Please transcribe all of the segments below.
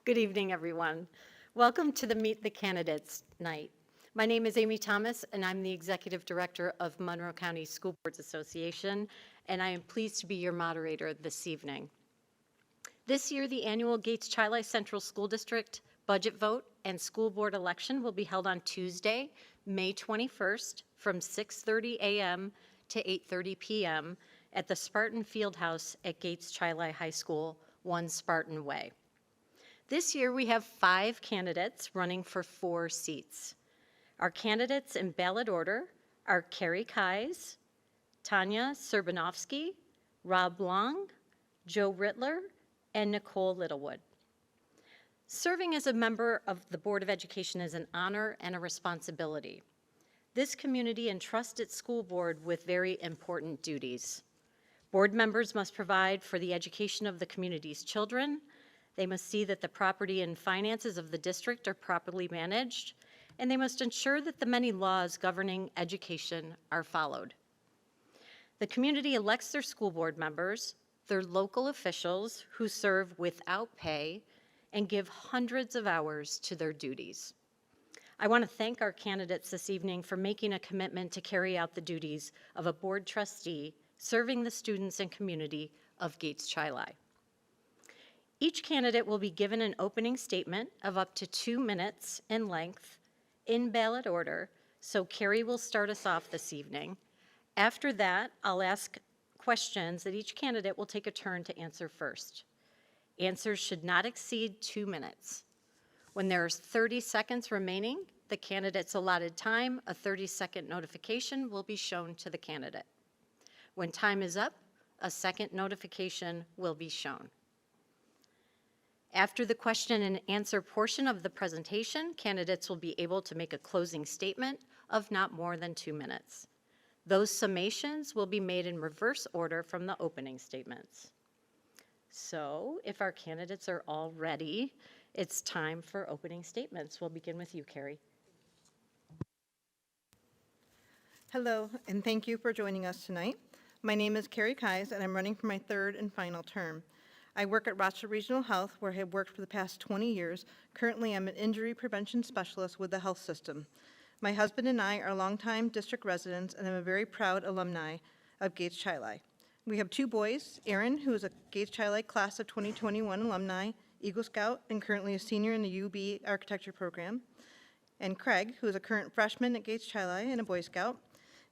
Good evening, everyone. Welcome to the Meet the Candidates night. My name is Amy Thomas, and I'm the Executive Director of Monroe County School Boards Association, and I am pleased to be your moderator this evening. This year, the annual Gates-Chili Central School District budget vote and school board election will be held on Tuesday, May 21st from 6:30 a.m. to 8:30 p.m. at the Spartan Fieldhouse at Gates-Chili High School, 1 Spartan Way. This year, we have 5 candidates running for 4 seats. Our candidates in ballot order are Kerri Keyes, Tanya Srbinovski, Rob Long, Joe Rittler, and Nicole Littlewood. Serving as a member of the Board of Education is an honor and a responsibility. This community entrusts its school board with very important duties. Board members must provide for the education of the community's children. They must see that the property and finances of the district are properly managed, and they must ensure that the many laws governing education are followed. The community elects their school board members, their local officials who serve without pay and give hundreds of hours to their duties. I want to thank our candidates this evening for making a commitment to carry out the duties of a board trustee serving the students and community of Gates-Chili. Each candidate will be given an opening statement of up to 2 minutes in length in ballot order, so Kerri will start us off this evening. After that, I'll ask questions that each candidate will take a turn to answer first. Answers should not exceed 2 minutes. When there's 30 seconds remaining, the candidate's allotted time, a 30-second notification will be shown to the candidate. When time is up, a second notification will be shown. After the question and answer portion of the presentation, candidates will be able to make a closing statement of not more than 2 minutes. Those summations will be made in reverse order from the opening statements. So if our candidates are all ready, it's time for opening statements. We'll begin with you, Kerri. Hello, and thank you for joining us tonight. My name is Kerri Keyes, and I'm running for my 3rd and final term. I work at Rochester Regional Health, where I have worked for the past 20 years. Currently, I'm an injury prevention specialist with the health system. My husband and I are longtime district residents, and I'm a very proud alumni of Gates-Chili. We have 2 boys, Aaron, who is a Gates-Chili class of 2021 alumni, Eagle Scout, and currently a senior in the UB architecture program, and Craig, who is a current freshman at Gates-Chili and a Boy Scout.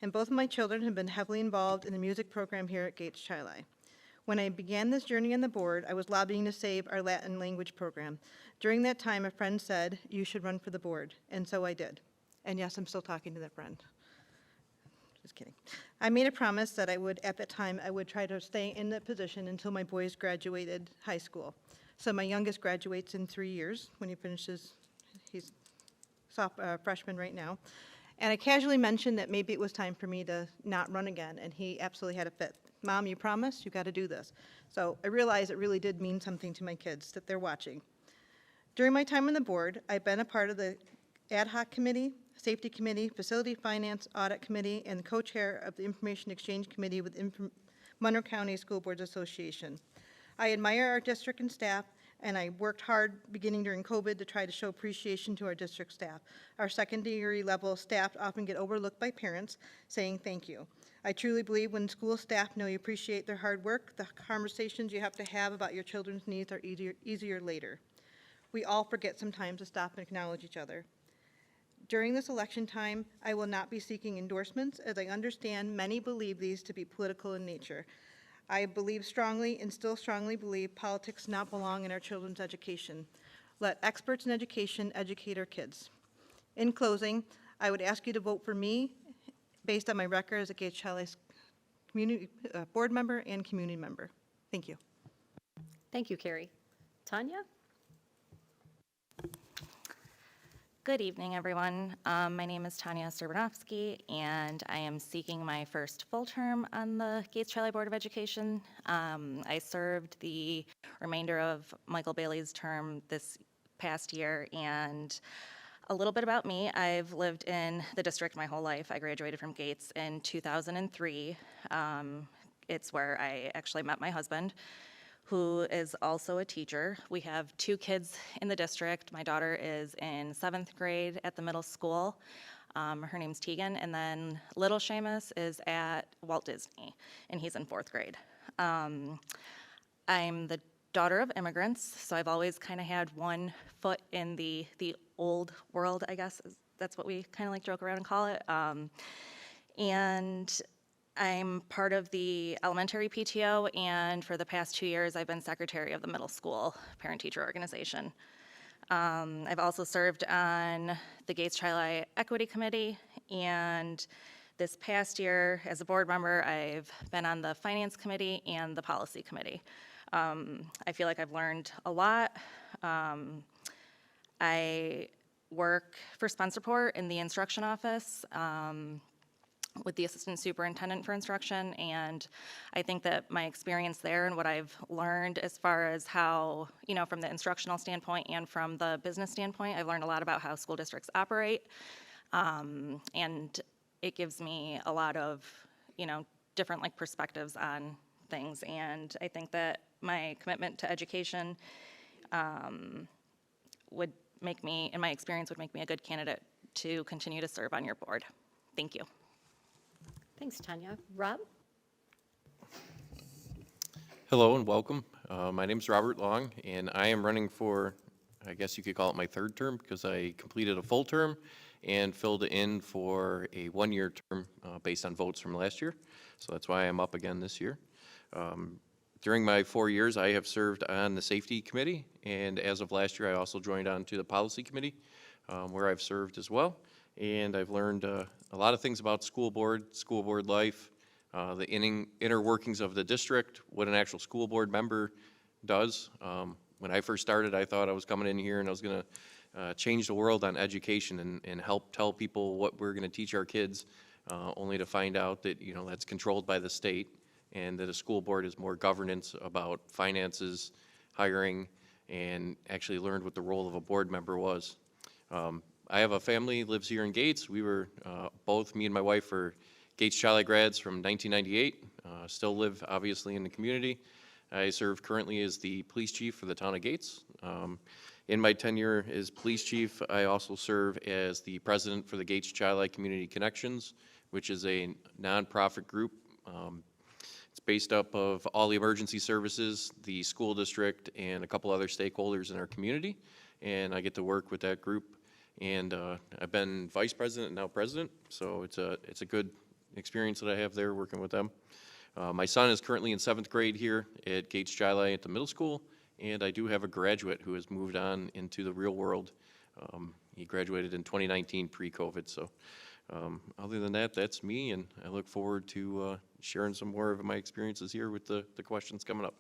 And both of my children have been heavily involved in the music program here at Gates-Chili. When I began this journey on the board, I was lobbying to save our Latin language program. During that time, a friend said, "You should run for the board," and so I did. And yes, I'm still talking to that friend. Just kidding. I made a promise that at that time, I would try to stay in that position until my boys graduated high school. So my youngest graduates in 3 years when he finishes, he's freshman right now. And I casually mentioned that maybe it was time for me to not run again, and he absolutely had a fit. "Mom, you promised, you got to do this." So I realized it really did mean something to my kids that they're watching. During my time on the board, I've been a part of the ad hoc committee, safety committee, facility finance, audit committee, and co-chair of the information exchange committee with Monroe County School Boards Association. I admire our district and staff, and I worked hard beginning during COVID to try to show appreciation to our district staff. Our secondary level staff often get overlooked by parents saying thank you. I truly believe when school staff know you appreciate their hard work, the conversations you have to have about your children's needs are easier later. We all forget sometimes to stop and acknowledge each other. During this election time, I will not be seeking endorsements, as I understand many believe these to be political in nature. I believe strongly and still strongly believe politics do not belong in our children's education. Let experts in education educate our kids. In closing, I would ask you to vote for me based on my record as a Gates-Chili community board member and community member. Thank you. Thank you, Kerri. Tanya? Good evening, everyone. My name is Tanya Srbinovski, and I am seeking my first full term on the Gates-Chili Board of Education. I served the remainder of Michael Bailey's term this past year, and a little bit about me. I've lived in the district my whole life. I graduated from Gates in 2003. It's where I actually met my husband, who is also a teacher. We have 2 kids in the district. My daughter is in 7th grade at the middle school. Her name's Tegan, and then little Seamus is at Walt Disney, and he's in 4th grade. I'm the daughter of immigrants, so I've always kind of had one foot in the old world, I guess. That's what we kind of like joke around and call it. And I'm part of the elementary PTO, and for the past 2 years, I've been secretary of the middle school parent-teacher organization. I've also served on the Gates Child Eye Equity Committee, and this past year, as a board member, I've been on the Finance Committee and the Policy Committee. I feel like I've learned a lot. I work for Spencerport in the instruction office with the assistant superintendent for instruction, and I think that my experience there and what I've learned as far as how, from the instructional standpoint and from the business standpoint, I've learned a lot about how school districts operate, and it gives me a lot of, different perspectives on things, and I think that my commitment to education would make me, in my experience, would make me a good candidate to continue to serve on your board. Thank you. Thanks, Tanya. Rob? Hello and welcome. My name is Robert Long, and I am running for, I guess you could call it my 3rd term, because I completed a full term and filled in for a 1-year term based on votes from last year. So that's why I'm up again this year. During my 4 years, I have served on the Safety Committee, and as of last year, I also joined on to the Policy Committee, where I've served as well. And I've learned a lot of things about school board life, the inner workings of the district, what an actual school board member does. When I first started, I thought I was coming in here and I was going to change the world on education and help tell people what we're going to teach our kids, only to find out that, that's controlled by the state, and that a school board is more governance about finances, hiring, and actually learned what the role of a board member was. I have a family, lives here in Gates. We were both, me and my wife, are Gates Child Eye grads from 1998. Still live, obviously, in the community. I serve currently as the police chief for the town of Gates. In my tenure as police chief, I also serve as the president for the Gates Child Eye Community Connections, which is a nonprofit group. It's based up of all the emergency services, the school district, and a couple other stakeholders in our community. And I get to work with that group. And I've been vice president and now president, so it's a good experience that I have there working with them. My son is currently in 7th grade here at Gates Child Eye at the middle school, and I do have a graduate who has moved on into the real world. He graduated in 2019 pre-COVID, so other than that, that's me, and I look forward to sharing some more of my experiences here with the questions coming up.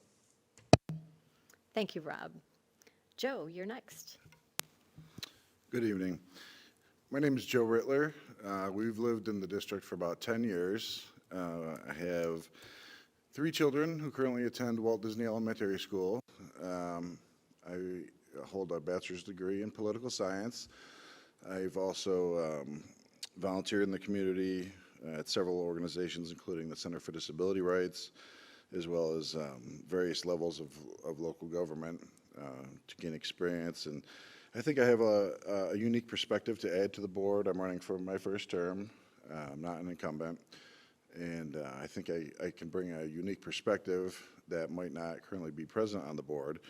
Thank you, Rob. Joe, you're next. Good evening. My name is Joe Rittler. We've lived in the district for about 10 years. I have 3 children who currently attend Walt Disney Elementary School. I hold a bachelor's degree in political science. I've also volunteered in the community at several organizations, including the Center for Disability Rights, as well as various levels of local government to gain experience. And I think I have a unique perspective to add to the board. I'm running for my 1st term. I'm not an incumbent. And I think I can bring a unique perspective that might not currently be present on the board.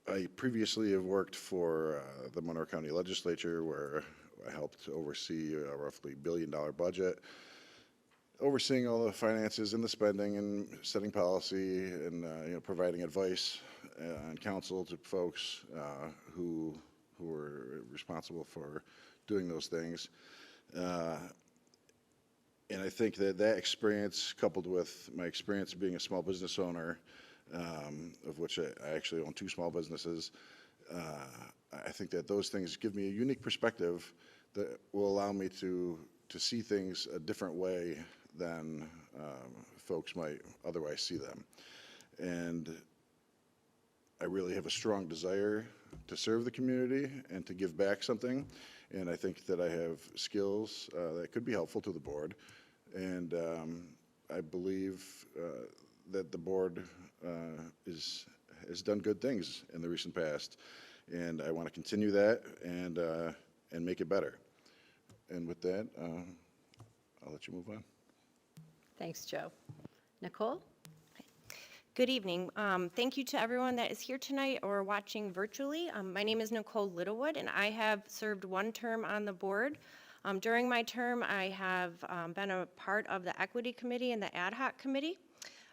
I previously have worked for the Monroe County Legislature, where I helped oversee a roughly $1 billion budget, overseeing all the finances and the spending and setting policy and providing advice and counsel to folks who were responsible for doing those things. And I think that experience, coupled with my experience being a small business owner, of which I actually own 2 small businesses, I think that those things give me a unique perspective that will allow me to see things a different way than folks might otherwise see them. And I really have a strong desire to serve the community and to give back something. And I think that I have skills that could be helpful to the board. And I believe that the board has done good things in the recent past, and I want to continue that and make it better. And with that, I'll let you move on. Thanks, Joe. Nicole? Good evening. Thank you to everyone that is here tonight or watching virtually. My name is Nicole Littlewood, and I have served one term on the board. During my term, I have been a part of the Equity Committee and the Ad Hoc Committee.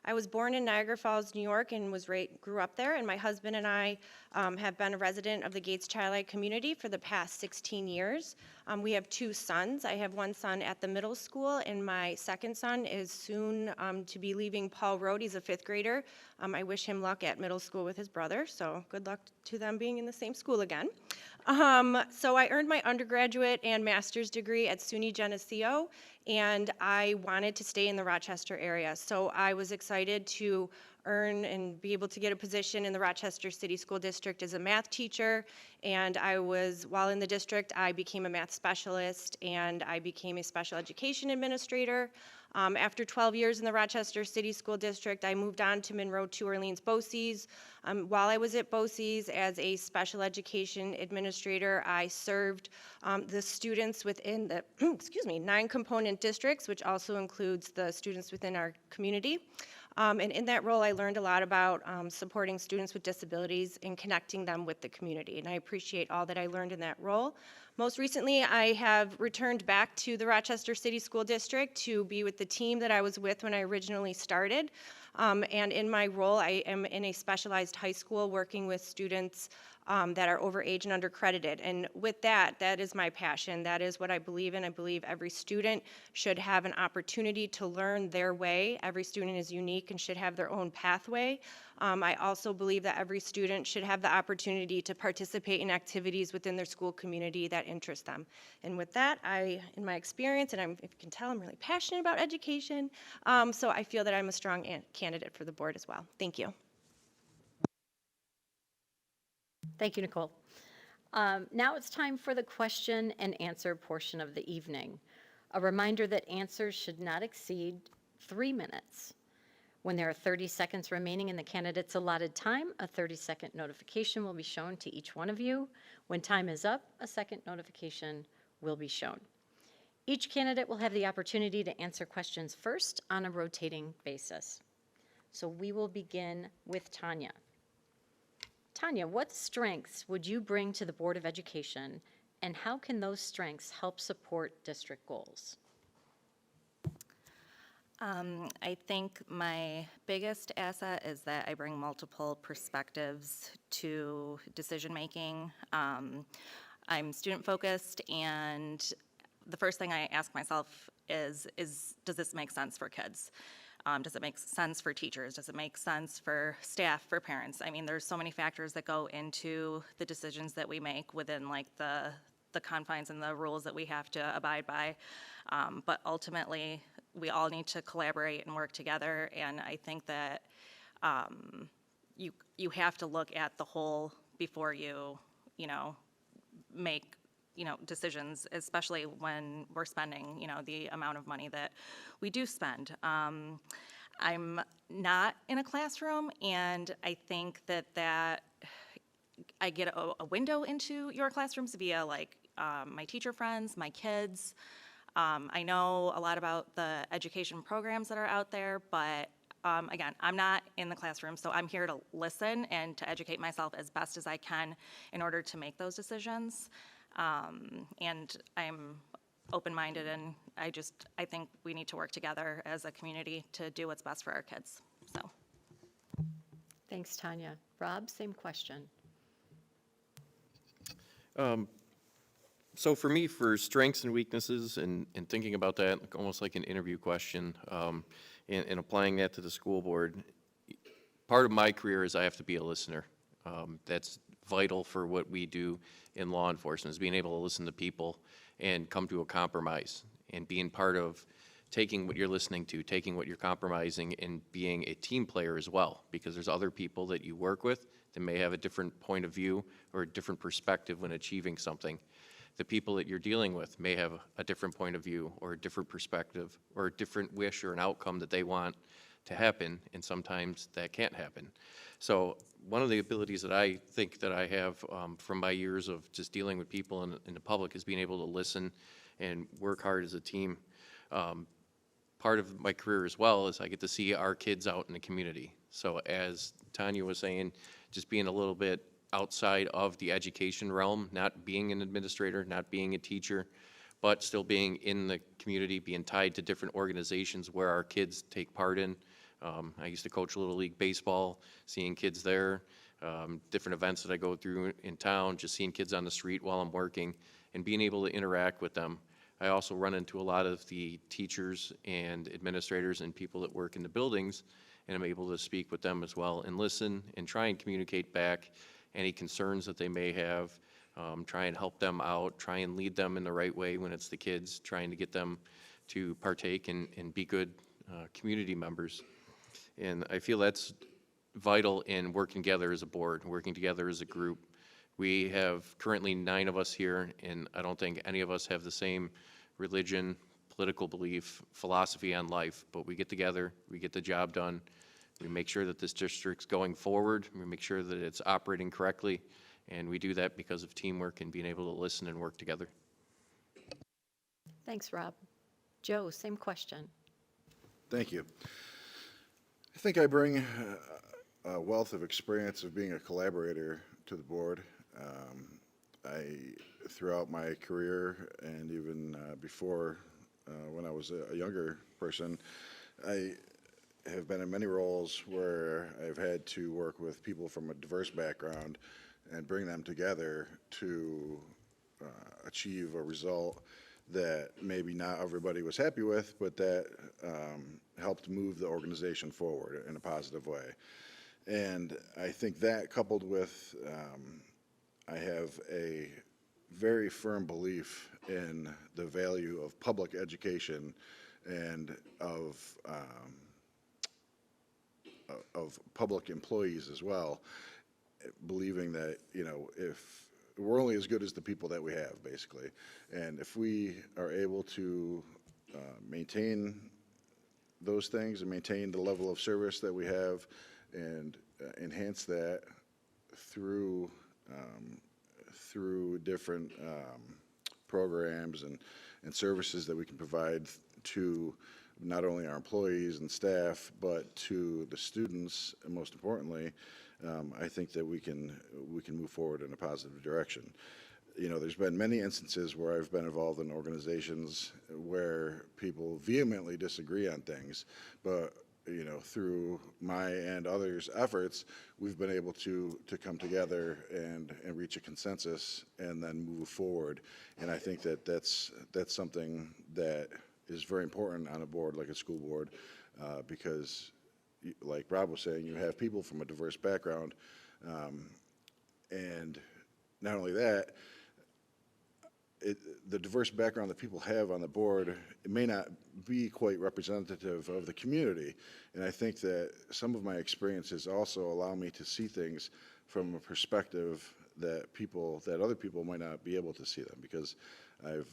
I was born in Niagara Falls, New York, and grew up there, and my husband and I have been a resident of the Gates Child community for the past 16 years. We have 2 sons. I have one son at the middle school, and my second son is soon to be leaving Paul Road. He's a 5th grader. I wish him luck at middle school with his brother, so good luck to them being in the same school again. So I earned my undergraduate and master's degree at SUNY Geneseo, and I wanted to stay in the Rochester area. So I was excited to earn and be able to get a position in the Rochester City School District as a math teacher. And while in the district, I became a math specialist and I became a special education administrator. After 12 years in the Rochester City School District, I moved on to Monroe 2 Orleans BOCES. While I was at BOCES as a special education administrator, I served the students within the 9 component districts, which also includes the students within our community. And in that role, I learned a lot about supporting students with disabilities and connecting them with the community. And I appreciate all that I learned in that role. Most recently, I have returned back to the Rochester City School District to be with the team that I was with when I originally started. And in my role, I am in a specialized high school working with students that are overage and undercredited. And with that is my passion. That is what I believe in. I believe every student should have an opportunity to learn their way. Every student is unique and should have their own pathway. I also believe that every student should have the opportunity to participate in activities within their school community that interest them. And with that, in my experience, and if you can tell, I'm really passionate about education, so I feel that I'm a strong candidate for the board as well. Thank you. Thank you, Nicole. Now it's time for the question and answer portion of the evening. A reminder that answers should not exceed 3 minutes. When there are 30 seconds remaining in the candidate's allotted time, a 30-second notification will be shown to each one of you. When time is up, a second notification will be shown. Each candidate will have the opportunity to answer questions first on a rotating basis. So we will begin with Tanya. Tanya, what strengths would you bring to the Board of Education, and how can those strengths help support district goals? I think my biggest asset is that I bring multiple perspectives to decision-making. I'm student-focused, and the first thing I ask myself is does this make sense for kids? Does it make sense for teachers? Does it make sense for staff, for parents? I mean, there's so many factors that go into the decisions that we make within like the confines and the rules that we have to abide by. But ultimately, we all need to collaborate and work together. And I think that you have to look at the whole before you make decisions, especially when we're spending, the amount of money that we do spend. I'm not in a classroom, and I think that I get a window into your classrooms via my teacher friends, my kids. I know a lot about the education programs that are out there, but again, I'm not in the classroom, so I'm here to listen and to educate myself as best as I can in order to make those decisions. And I'm open-minded, and I think we need to work together as a community to do what's best for our kids, so. Thanks, Tanya. Rob, same question. So for me, for strengths and weaknesses and thinking about that, almost like an interview question, and applying that to the school board, part of my career is I have to be a listener. That's vital for what we do in law enforcement, is being able to listen to people and come to a compromise, and being part of taking what you're listening to, taking what you're compromising, and being a team player as well, because there's other people that you work with that may have a different point of view or a different perspective when achieving something. The people that you're dealing with may have a different point of view or a different perspective or a different wish or an outcome that they want to happen, and sometimes that can't happen. So one of the abilities that I think that I have from my years of just dealing with people in the public is being able to listen and work hard as a team. Part of my career as well is I get to see our kids out in the community. So as Tanya was saying, just being a little bit outside of the education realm, not being an administrator, not being a teacher, but still being in the community, being tied to different organizations where our kids take part in. I used to coach Little League Baseball, seeing kids there, different events that I go through in town, just seeing kids on the street while I'm working, and being able to interact with them. I also run into a lot of the teachers and administrators and people that work in the buildings, and I'm able to speak with them as well and listen and try and communicate back any concerns that they may have, try and help them out, try and lead them in the right way when it's the kids, trying to get them to partake and be good community members. And I feel that's vital in working together as a board, working together as a group. We have currently 9 of us here, and I don't think any of us have the same religion, political belief, philosophy on life, but we get together, we get the job done, we make sure that this district's going forward, we make sure that it's operating correctly, and we do that because of teamwork and being able to listen and work together. Thanks, Rob. Joe, same question. Thank you. I think I bring a wealth of experience of being a collaborator to the board. Throughout my career and even before when I was a younger person, I have been in many roles where I've had to work with people from a diverse background and bring them together to achieve a result that maybe not everybody was happy with, but that helped move the organization forward in a positive way. And I think that, coupled with I have a very firm belief in the value of public education and of public employees as well, believing that, you know, if we're only as good as the people that we have, basically. And if we are able to maintain those things and maintain the level of service that we have and enhance that through different programs and services that we can provide to not only our employees and staff, but to the students, and most importantly, I think that we can move forward in a positive direction. You know, there's been many instances where I've been involved in organizations where people vehemently disagree on things, but you know, through my and others' efforts, we've been able to come together and reach a consensus and then move forward. And I think that that's something that is very important on a board like a school board, because like Rob was saying, you have people from a diverse background, and not only that, the diverse background that people have on the board, it may not be quite representative of the community. And I think that some of my experiences also allow me to see things from a perspective that other people might not be able to see them, because I've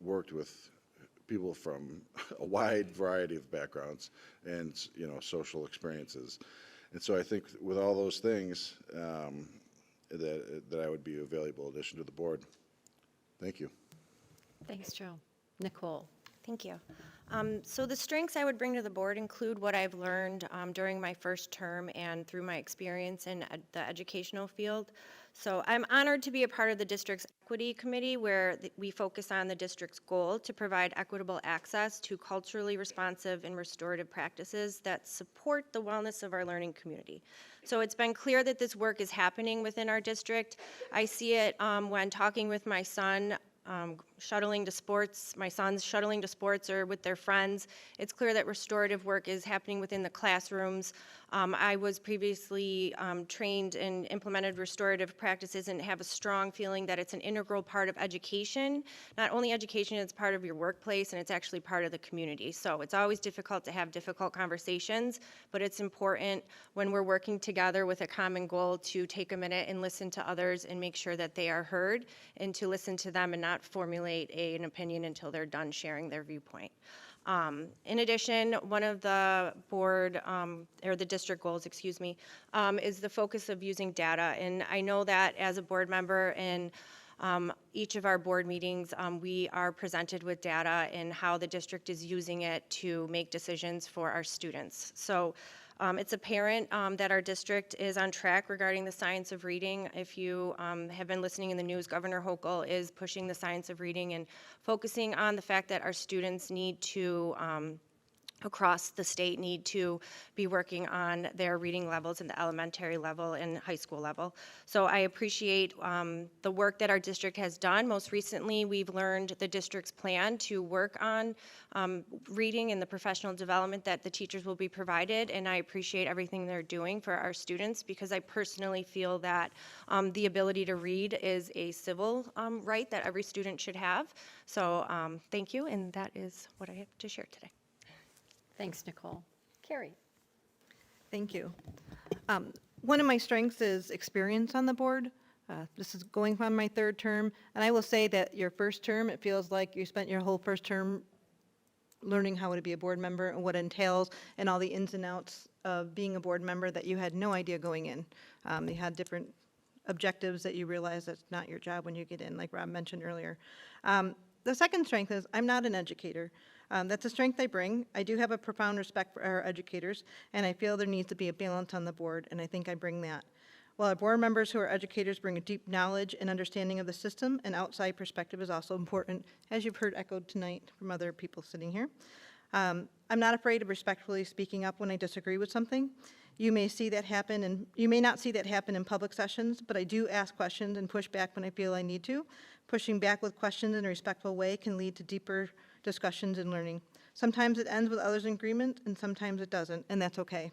worked with people from a wide variety of backgrounds and, you know, social experiences. And so I think with all those things, that I would be a valuable addition to the board. Thank you. Thanks, Joe. Nicole. Thank you. So the strengths I would bring to the board include what I've learned during my first term and through my experience in the educational field. So I'm honored to be a part of the district's equity committee, where we focus on the district's goal to provide equitable access to culturally responsive and restorative practices that support the wellness of our learning community. So it's been clear that this work is happening within our district. I see it when talking with my son, shuttling to sports, my son's shuttling to sports or with their friends. It's clear that restorative work is happening within the classrooms. I was previously trained and implemented restorative practices and have a strong feeling that it's an integral part of education. Not only education, it's part of your workplace, and it's actually part of the community. So it's always difficult to have difficult conversations, but it's important when we're working together with a common goal to take a minute and listen to others and make sure that they are heard, and to listen to them and not formulate an opinion until they're done sharing their viewpoint. In addition, one of the board, or the district goals, excuse me, is the focus of using data. And I know that as a board member in each of our board meetings, we are presented with data and how the district is using it to make decisions for our students. So it's apparent that our district is on track regarding the science of reading. If you have been listening in the news, Governor Hochul is pushing the science of reading and focusing on the fact that our students need to across the state need to be working on their reading levels in the elementary level and high school level. So I appreciate the work that our district has done. Most recently, we've learned the district's plan to work on reading and the professional development that the teachers will be provided, and I appreciate everything they're doing for our students because I personally feel that the ability to read is a civil right that every student should have. So thank you, and that is what I have to share today. Thanks, Nicole. Kerri? Thank you. One of my strengths is experience on the board. This is going on my third term, and I will say that your first term, it feels like you spent your whole first term learning how to be a board member and what it entails and all the ins and outs of being a board member that you had no idea going in. You had different objectives that you realize that's not your job when you get in, like Rob mentioned earlier. The second strength is I'm not an educator. That's a strength I bring. I do have a profound respect for our educators, and I feel there needs to be a balance on the board, and I think I bring that. While our board members who are educators bring a deep knowledge and understanding of the system, an outside perspective is also important, as you've heard echoed tonight from other people sitting here. I'm not afraid of respectfully speaking up when I disagree with something. You may see that happen, and you may not see that happen in public sessions, but I do ask questions and push back when I feel I need to. Pushing back with questions in a respectful way can lead to deeper discussions and learning. Sometimes it ends with others' in agreement, and sometimes it doesn't, and that's okay.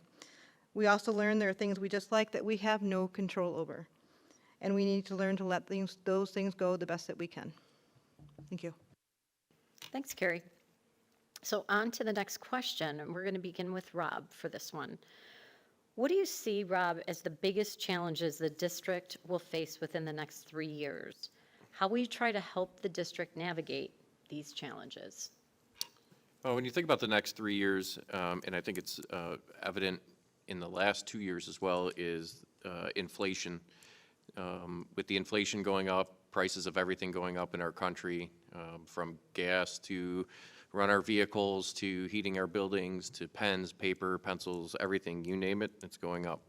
We also learn there are things we dislike that we have no control over, and we need to learn to let those things go the best that we can. Thank you. Thanks, Kerri. So on to the next question, and we're going to begin with Rob for this one. What do you see, Rob, as the biggest challenges the district will face within the next 3 years? How will you try to help the district navigate these challenges? Well, when you think about the next 3 years, and I think it's evident in the last 2 years as well, is inflation. With the inflation going up, prices of everything going up in our country, from gas to run our vehicles, to heating our buildings, to pens, paper, pencils, everything, you name it, it's going up.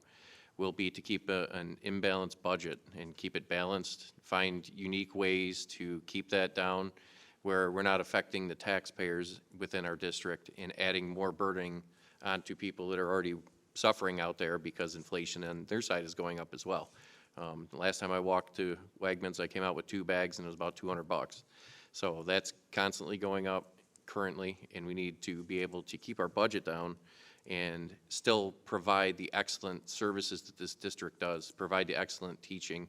Will be to keep an imbalanced budget and keep it balanced, find unique ways to keep that down where we're not affecting the taxpayers within our district and adding more burden onto people that are already suffering out there because inflation on their side is going up as well. The last time I walked to Wegmans, I came out with 2 bags and it was about $200. So that's constantly going up currently, and we need to be able to keep our budget down and still provide the excellent services that this district does, provide the excellent teaching,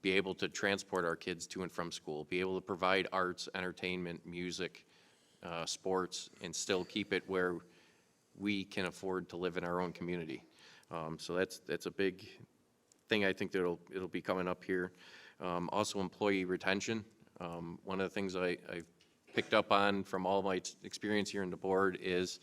be able to transport our kids to and from school, be able to provide arts, entertainment, music, sports, and still keep it where we can afford to live in our own community. So that's a big thing I think that it'll be coming up here. Also employee retention. One of the things I've picked up on from all my experience here in the board is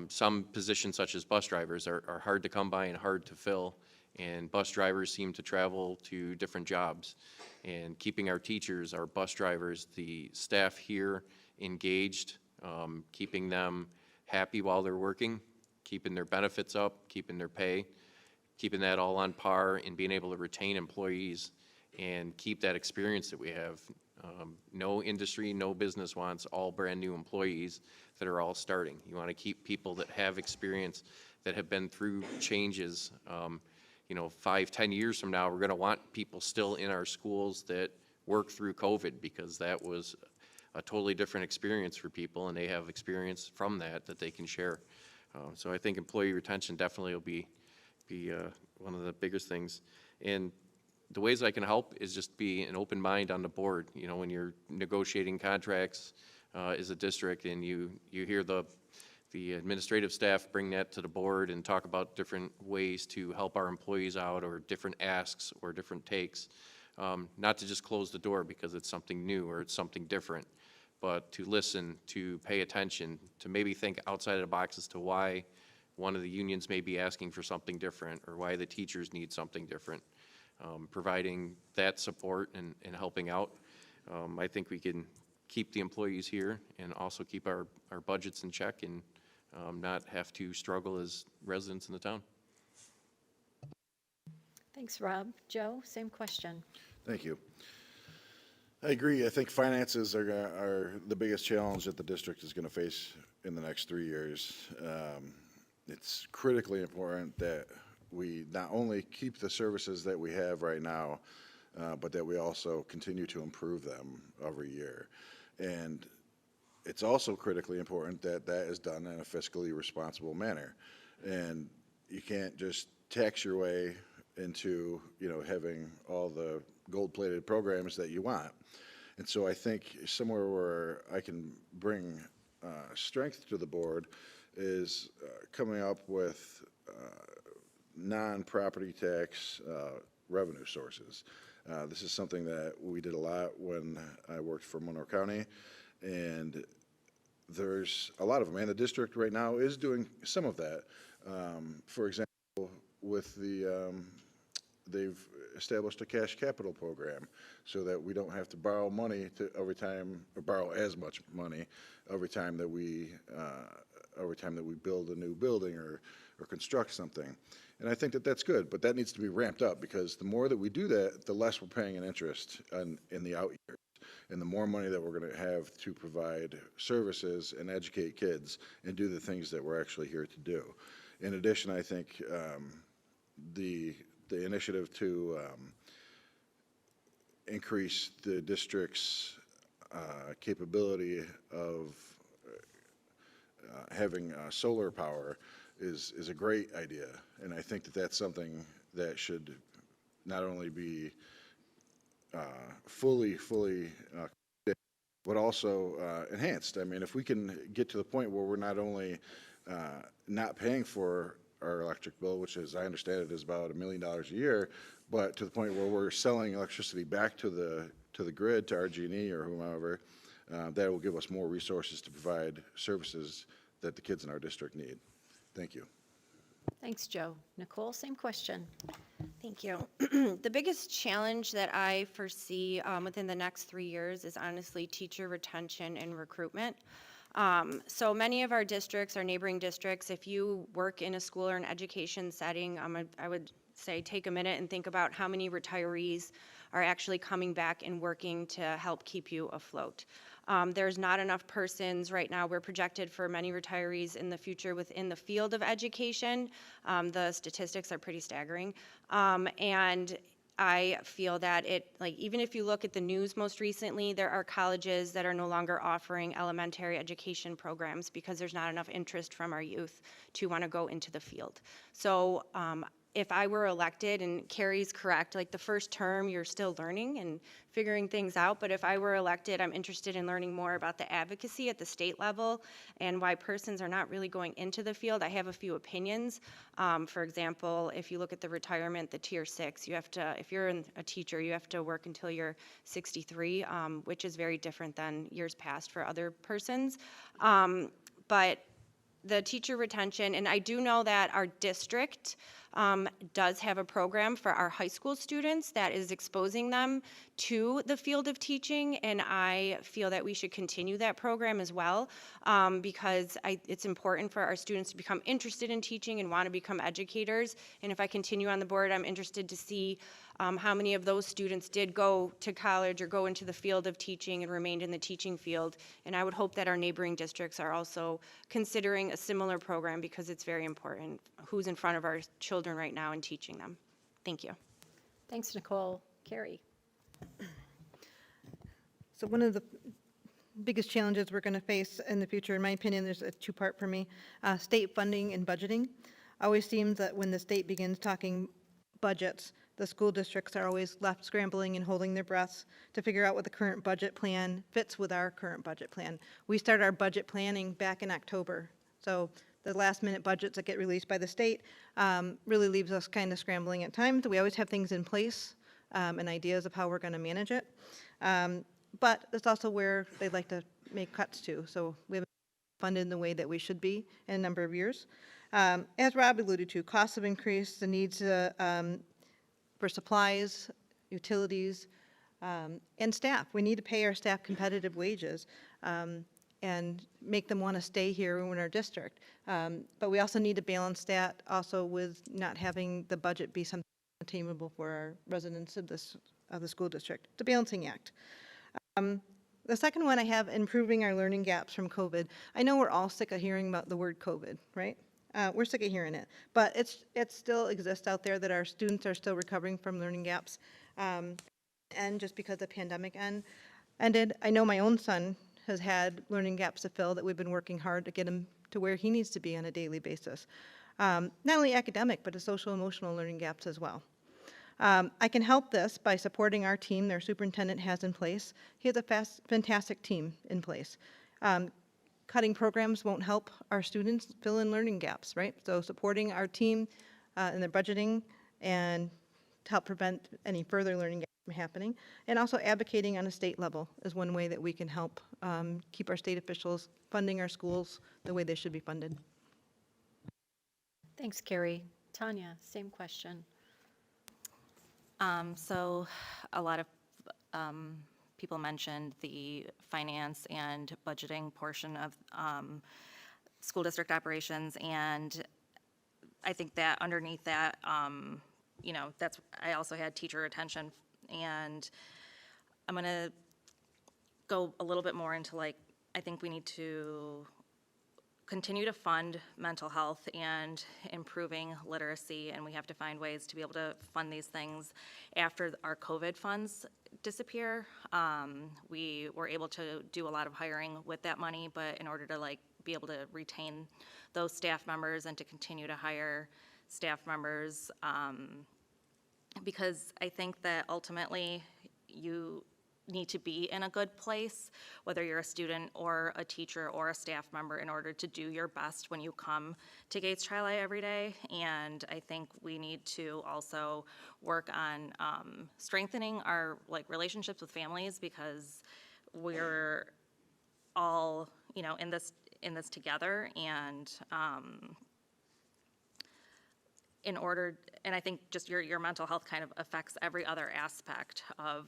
some positions such as bus drivers are hard to come by and hard to fill, and bus drivers seem to travel to different jobs. And keeping our teachers, our bus drivers, the staff here engaged, keeping them happy while they're working, keeping their benefits up, keeping their pay, keeping that all on par, and being able to retain employees and keep that experience that we have. No industry, no business wants all brand new employees that are all starting. You want to keep people that have experience, that have been through changes. 5-10 years from now, we're going to want people still in our schools that worked through COVID, because that was a totally different experience for people, and they have experience from that they can share. So I think employee retention definitely will be one of the biggest things. And the ways I can help is just be an open mind on the board. When you're negotiating contracts as a district, and you hear the administrative staff bring that to the board and talk about different ways to help our employees out, or different asks or different takes, not to just close the door because it's something new or it's something different, but to listen, to pay attention, to maybe think outside of the box as to why one of the unions may be asking for something different, or why the teachers need something different. Providing that support and helping out, I think we can keep the employees here and also keep our budgets in check and not have to struggle as residents in the town. Thanks, Rob. Joe, same question. Thank you. I agree. I think finances are the biggest challenge that the district is going to face in the next 3 years. It's critically important that we not only keep the services that we have right now, but that we also continue to improve them every year. And it's also critically important that that is done in a fiscally responsible manner. And you can't just tax your way into, having all the gold-plated programs that you want. And so I think somewhere where I can bring strength to the board is coming up with non-property tax revenue sources. This is something that we did a lot when I worked for Monroe County, and there's a lot of them. And the district right now is doing some of that. For example, with they've established a cash capital program so that we don't have to borrow money or borrow as much money every time that we build a new building or construct something. And I think that that's good, but that needs to be ramped up, because the more that we do that, the less we're paying in interest in the out years, and the more money that we're going to have to provide services and educate kids and do the things that we're actually here to do. In addition, I think the initiative to increase the district's capability of having solar power is a great idea. And I think that that's something that should not only be fully but also enhanced. I mean, if we can get to the point where we're not only not paying for our electric bill, which, as I understand it, is about $1 million a year, but to the point where we're selling electricity back to the grid, to RG&E or whomever, that will give us more resources to provide services that the kids in our district need. Thank you. Thanks, Joe. Nicole, same question. Thank you. The biggest challenge that I foresee within the next 3 years is honestly teacher retention and recruitment. So many of our districts, our neighboring districts, if you work in a school or an education setting, I would say take a minute and think about how many retirees are actually coming back and working to help keep you afloat. There's not enough persons right now. We're projected for many retirees in the future within the field of education. The statistics are pretty staggering. And I feel that even if you look at the news most recently, there are colleges that are no longer offering elementary education programs because there's not enough interest from our youth to want to go into the field. So if I were elected, and Kerri's correct, the first term you're still learning and figuring things out, but if I were elected, I'm interested in learning more about the advocacy at the state level and why persons are not really going into the field. I have a few opinions. For example, if you look at the retirement, the tier 6, you have to, if you're a teacher, you have to work until you're 63, which is very different than years past for other persons. But the teacher retention, and I do know that our district does have a program for our high school students that is exposing them to the field of teaching, and I feel that we should continue that program as well, because it's important for our students to become interested in teaching and want to become educators. And if I continue on the board, I'm interested to see how many of those students did go to college or go into the field of teaching and remained in the teaching field. And I would hope that our neighboring districts are also considering a similar program, because it's very important who's in front of our children right now and teaching them. Thank you. Thanks, Nicole. Kerri. So one of the biggest challenges we're going to face in the future, in my opinion, there's a two-part for me, state funding and budgeting. Always seems that when the state begins talking budgets, the school districts are always left scrambling and holding their breaths to figure out what the current budget plan fits with our current budget plan. We start our budget planning back in October, so the last minute budgets that get released by the state really leaves us kind of scrambling at times. We always have things in place and ideas of how we're going to manage it. But that's also where they like to make cuts to. So we haven't funded in the way that we should be in a number of years. As Rob alluded to, costs have increased, the needs for supplies, utilities, and staff. We need to pay our staff competitive wages and make them want to stay here in our district. But we also need to balance that also with not having the budget be something attainable for our residents of the school district. It's a balancing act. The second one I have, improving our learning gaps from COVID. I know we're all sick of hearing about the word COVID, right? We're sick of hearing it, but it still exists out there that our students are still recovering from learning gaps. And just because the pandemic ended, I know my own son has had learning gaps to fill that we've been working hard to get him to where he needs to be on a daily basis. Not only academic, but the social emotional learning gaps as well. I can help this by supporting our team their superintendent has in place. He has a fantastic team in place. Cutting programs won't help our students fill in learning gaps, right? So supporting our team in their budgeting and to help prevent any further learning gaps from happening. And also advocating on a state level is one way that we can help keep our state officials funding our schools the way they should be funded. Thanks, Kerri. Tanya, same question. So a lot of people mentioned the finance and budgeting portion of school district operations, and I think that underneath that, you know, I also had teacher retention, and I'm going to go a little bit more into, like, I think we need to continue to fund mental health and improving literacy, and we have to find ways to be able to fund these things after our COVID funds disappear. We were able to do a lot of hiring with that money, but in order to be able to retain those staff members and to continue to hire staff members, because I think that ultimately you need to be in a good place, whether you're a student or a teacher or a staff member, in order to do your best when you come to Gates Tri-Li every day. And I think we need to also work on strengthening our relationships with families, because we're all, you know, in this together, and and I think just your mental health kind of affects every other aspect of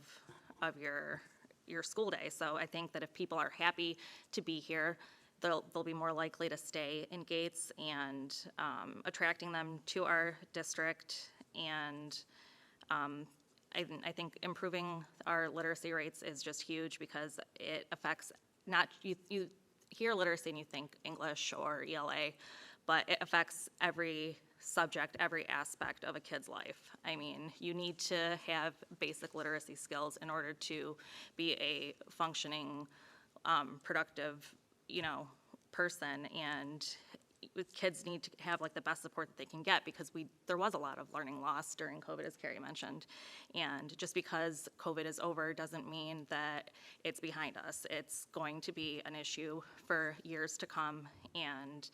your school day. So I think that if people are happy to be here, they'll be more likely to stay in Gates, and attracting them to our district. And I think improving our literacy rates is just huge, because it affects you hear literacy and you think English or ELA, but it affects every subject, every aspect of a kid's life. I mean, you need to have basic literacy skills in order to be a functioning, productive, person, and kids need to have the best support that they can get, because there was a lot of learning loss during COVID, as Kerri mentioned. And just because COVID is over doesn't mean that it's behind us. It's going to be an issue for years to come, and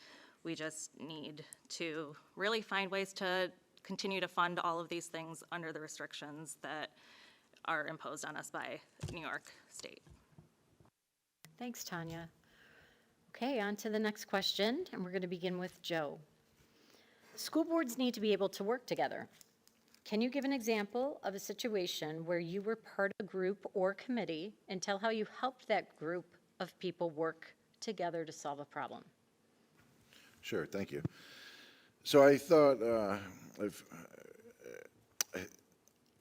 we just need to really find ways to continue to fund all of these things under the restrictions that are imposed on us by New York State. Thanks, Tanya. Okay, on to the next question, and we're going to begin with Joe. School boards need to be able to work together. Can you give an example of a situation where you were part of a group or committee, and tell how you helped that group of people work together to solve a problem? Sure, thank you. So I thought,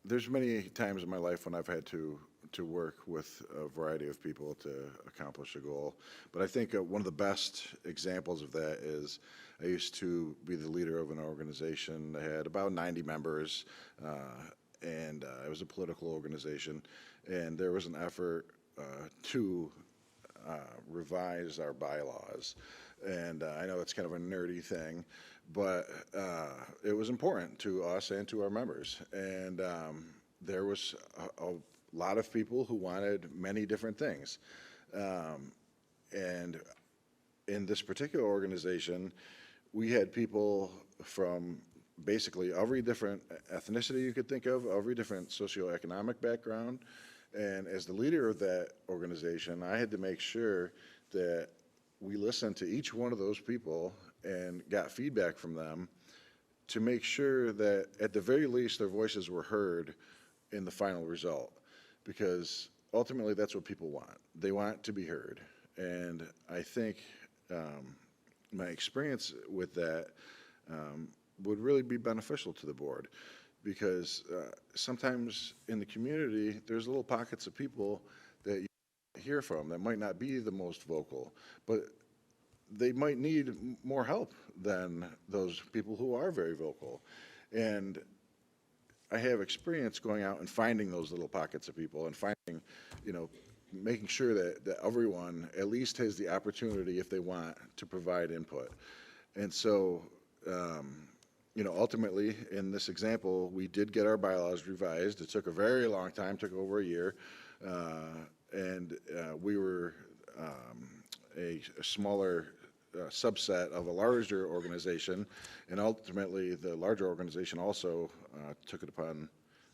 there's many times in my life when I've had to work with a variety of people to accomplish a goal. But I think one of the best examples of that is I used to be the leader of an organization that had about 90 members, and it was a political organization, and there was an effort to revise our bylaws. And I know it's kind of a nerdy thing, but it was important to us and to our members. And there was a lot of people who wanted many different things. And in this particular organization, we had people from basically every different ethnicity you could think of, every different socioeconomic background, And as the leader of that organization, I had to make sure that we listened to each one of those people and got feedback from them to make sure that at the very least their voices were heard in the final result. Because ultimately that's what people want. They want to be heard. And I think my experience with that would really be beneficial to the board. Because sometimes in the community, there's little pockets of people that you hear from that might not be the most vocal, but they might need more help than those people who are very vocal. And I have experience going out and finding those little pockets of people and finding, making sure that everyone at least has the opportunity, if they want, to provide input. And so, ultimately, in this example, we did get our bylaws revised. It took a very long time, took over a year, and we were a smaller subset of a larger organization, and ultimately the larger organization also took it upon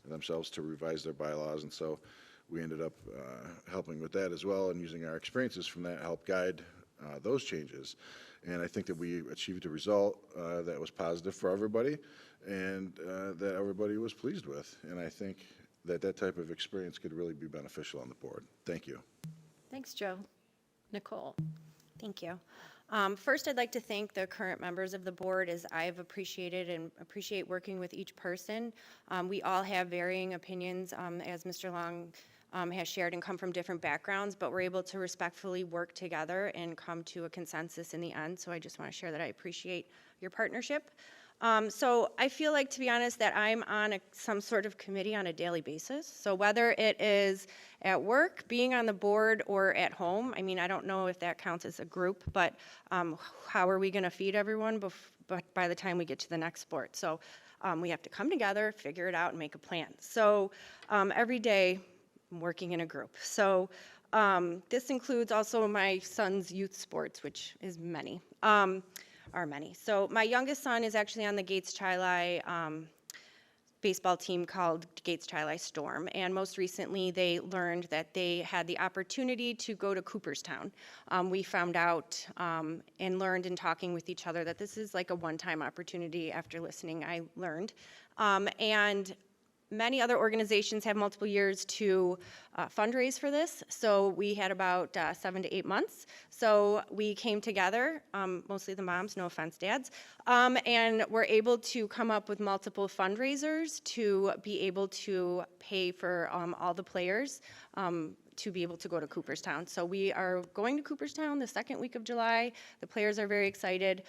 themselves to revise their bylaws, and so we ended up helping with that as well, and using our experiences from that help guide those changes. And I think that we achieved a result that was positive for everybody and that everybody was pleased with. And I think that that type of experience could really be beneficial on the board. Thank you. Thanks, Joe. Nicole? Thank you. First, I'd like to thank the current members of the board, as I've appreciated and appreciate working with each person. We all have varying opinions, as Mr. Long has shared, and come from different backgrounds, but we're able to respectfully work together and come to a consensus in the end. So I just want to share that I appreciate your partnership. So I feel like, to be honest, that I'm on some sort of committee on a daily basis. So whether it is at work, being on the board, or at home, I mean, I don't know if that counts as a group, but how are we going to feed everyone by the time we get to the next sport? So we have to come together, figure it out, and make a plan. So every day, I'm working in a group. So this includes also my son's youth sports, which is many. So my youngest son is actually on the Gates-Chili baseball team called Gates-Chili Storm, and most recently they learned that they had the opportunity to go to Cooperstown. We found out and learned in talking with each other that this is like a one-time opportunity. After listening, I learned. And many other organizations have multiple years to fundraise for this, so we had about 7 to 8 months. So we came together, mostly the moms, no offense, dads, and were able to come up with multiple fundraisers to be able to pay for all the players to be able to go to Cooperstown. So we are going to Cooperstown the second week of July. The players are very excited.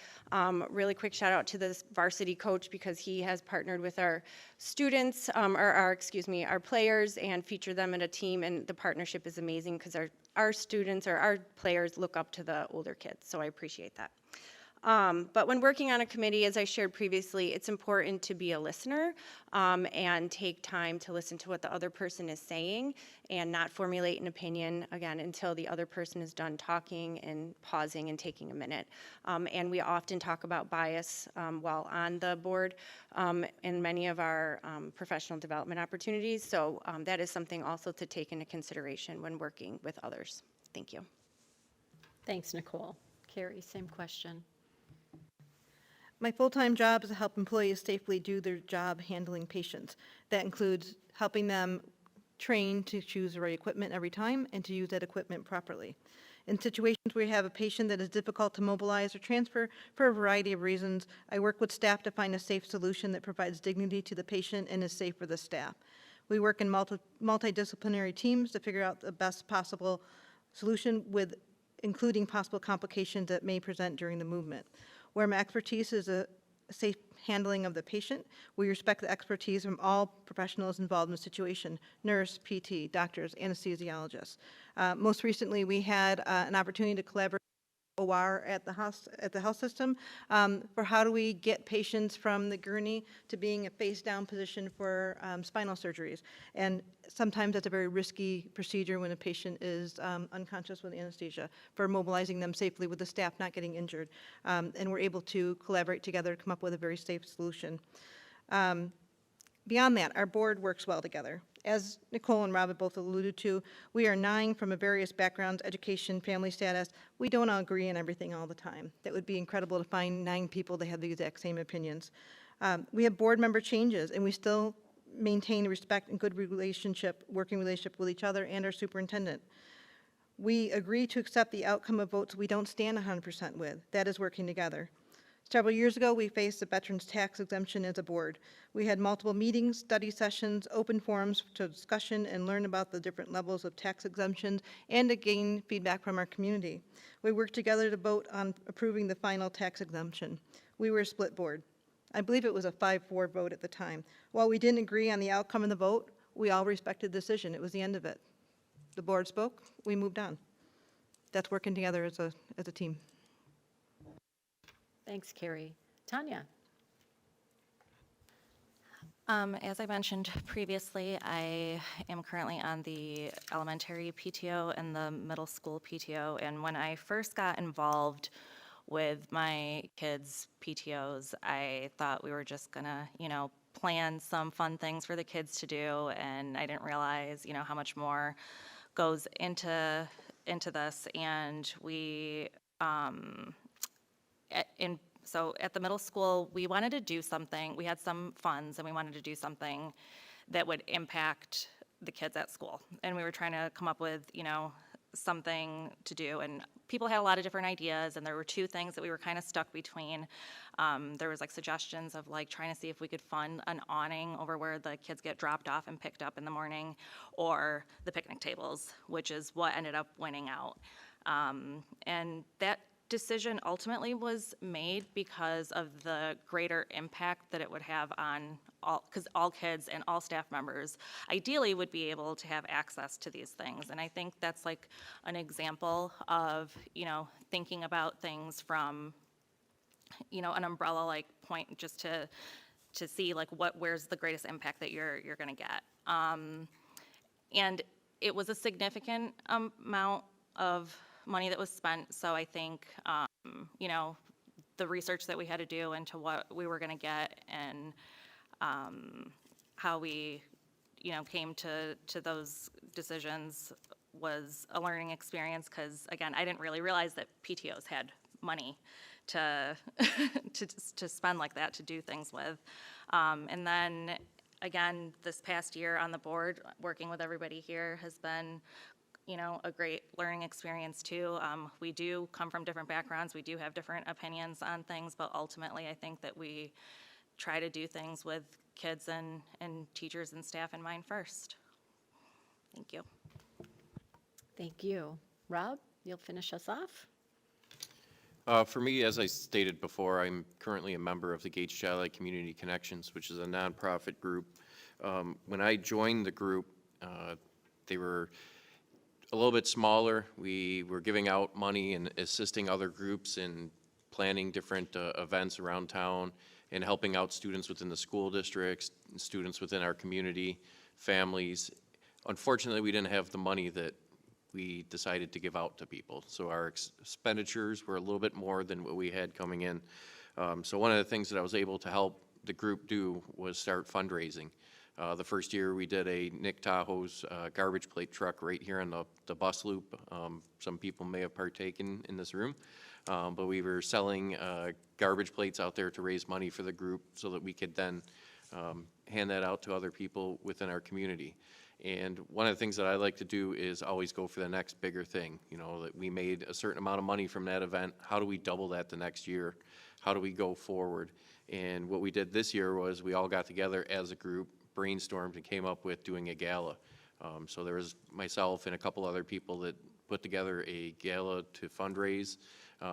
Really quick shout out to the varsity coach, because he has partnered with our students, our players, and featured them in a team, and the partnership is amazing because our students or our players look up to the older kids, so I appreciate that. But when working on a committee, as I shared previously, it's important to be a listener and take time to listen to what the other person is saying and not formulate an opinion, again, until the other person is done talking and pausing and taking a minute. And we often talk about bias while on the board in many of our professional development opportunities. So that is something also to take into consideration when working with others. Thank you. Thanks, Nicole. Kerri, same question. My full-time job is to help employees safely do their job handling patients. That includes helping them train to choose the right equipment every time and to use that equipment properly. In situations where you have a patient that is difficult to mobilize or transfer for a variety of reasons, I work with staff to find a safe solution that provides dignity to the patient and is safe for the staff. We work in multidisciplinary teams to figure out the best possible solution, with including possible complications that may present during the movement. Where my expertise is a safe handling of the patient, we respect the expertise from all professionals involved in the situation: nurse, PT, doctors, anesthesiologists. Most recently, we had an opportunity to collaborate with OR at the health system for how do we get patients from the gurney to being a face-down position for spinal surgeries. And sometimes that's a very risky procedure when a patient is unconscious with anesthesia, for mobilizing them safely with the staff not getting injured. And we're able to collaborate together to come up with a very safe solution. Beyond that, our board works well together. As Nicole and Rob have both alluded to, we are 9 from a various backgrounds, education, family status. We don't all agree on everything all the time. That would be incredible to find 9 people that have the exact same opinions. We have board member changes, and we still maintain respect and good working relationship with each other and our superintendent. We agree to accept the outcome of votes we don't stand 100% with. That is working together. Several years ago, we faced the veterans tax exemption as a board. We had multiple meetings, study sessions, open forums to discussion and learn about the different levels of tax exemptions and to gain feedback from our community. We worked together to vote on approving the final tax exemption. We were a split board. I believe it was a 5-4 vote at the time. While we didn't agree on the outcome of the vote, we all respected the decision. It was the end of it. The board spoke, we moved on. That's working together as a team. Thanks, Kerri. Tanya? As I mentioned previously, I am currently on the elementary PTO and the middle school PTO, and when I first got involved with my kids' PTOs, I thought we were just gonna, plan some fun things for the kids to do, and I didn't realize, how much more goes into this, and we so at the middle school, we wanted to do something. We had some funds, and we wanted to do something that would impact the kids at school. And we were trying to come up with, something to do. And people had a lot of different ideas, and there were 2 things that we were kind of stuck between. There was suggestions of trying to see if we could fund an awning over where the kids get dropped off and picked up in the morning, or the picnic tables, which is what ended up winning out. And that decision ultimately was made because of the greater impact that it would have on because all kids and all staff members ideally would be able to have access to these things. And I think that's an example of, thinking about things from, an umbrella point, just to see where's the greatest impact that you're going to get. And it was a significant amount of money that was spent, so I think, the research that we had to do into what we were going to get and how we, came to those decisions was a learning experience, because, again, I didn't really realize that PTOs had money to to spend like that, to do things with. And then, again, this past year on the board, working with everybody here has been a great learning experience too. We do come from different backgrounds. We do have different opinions on things, but ultimately I think that we try to do things with kids and teachers and staff in mind first. Thank you. Thank you. Rob, you'll finish us off? For me, as I stated before, I'm currently a member of the Gates Child Community Connections, which is a nonprofit group. When I joined the group, they were a little bit smaller. We were giving out money and assisting other groups in planning different events around town and helping out students within the school districts, students within our community, families. Unfortunately, we didn't have the money that we decided to give out to people. So our expenditures were a little bit more than what we had coming in. So one of the things that I was able to help the group do was start fundraising. The first year we did a Nick Tahoe's garbage plate truck right here on the bus loop. Some people may have partaken in this room, but we were selling garbage plates out there to raise money for the group so that we could then hand that out to other people within our community. And one of the things that I like to do is always go for the next bigger thing. That we made a certain amount of money from that event. How do we double that the next year? How do we go forward? And what we did this year was we all got together as a group, brainstormed, and came up with doing a gala. So there was myself and a couple other people that put together a gala to fundraise.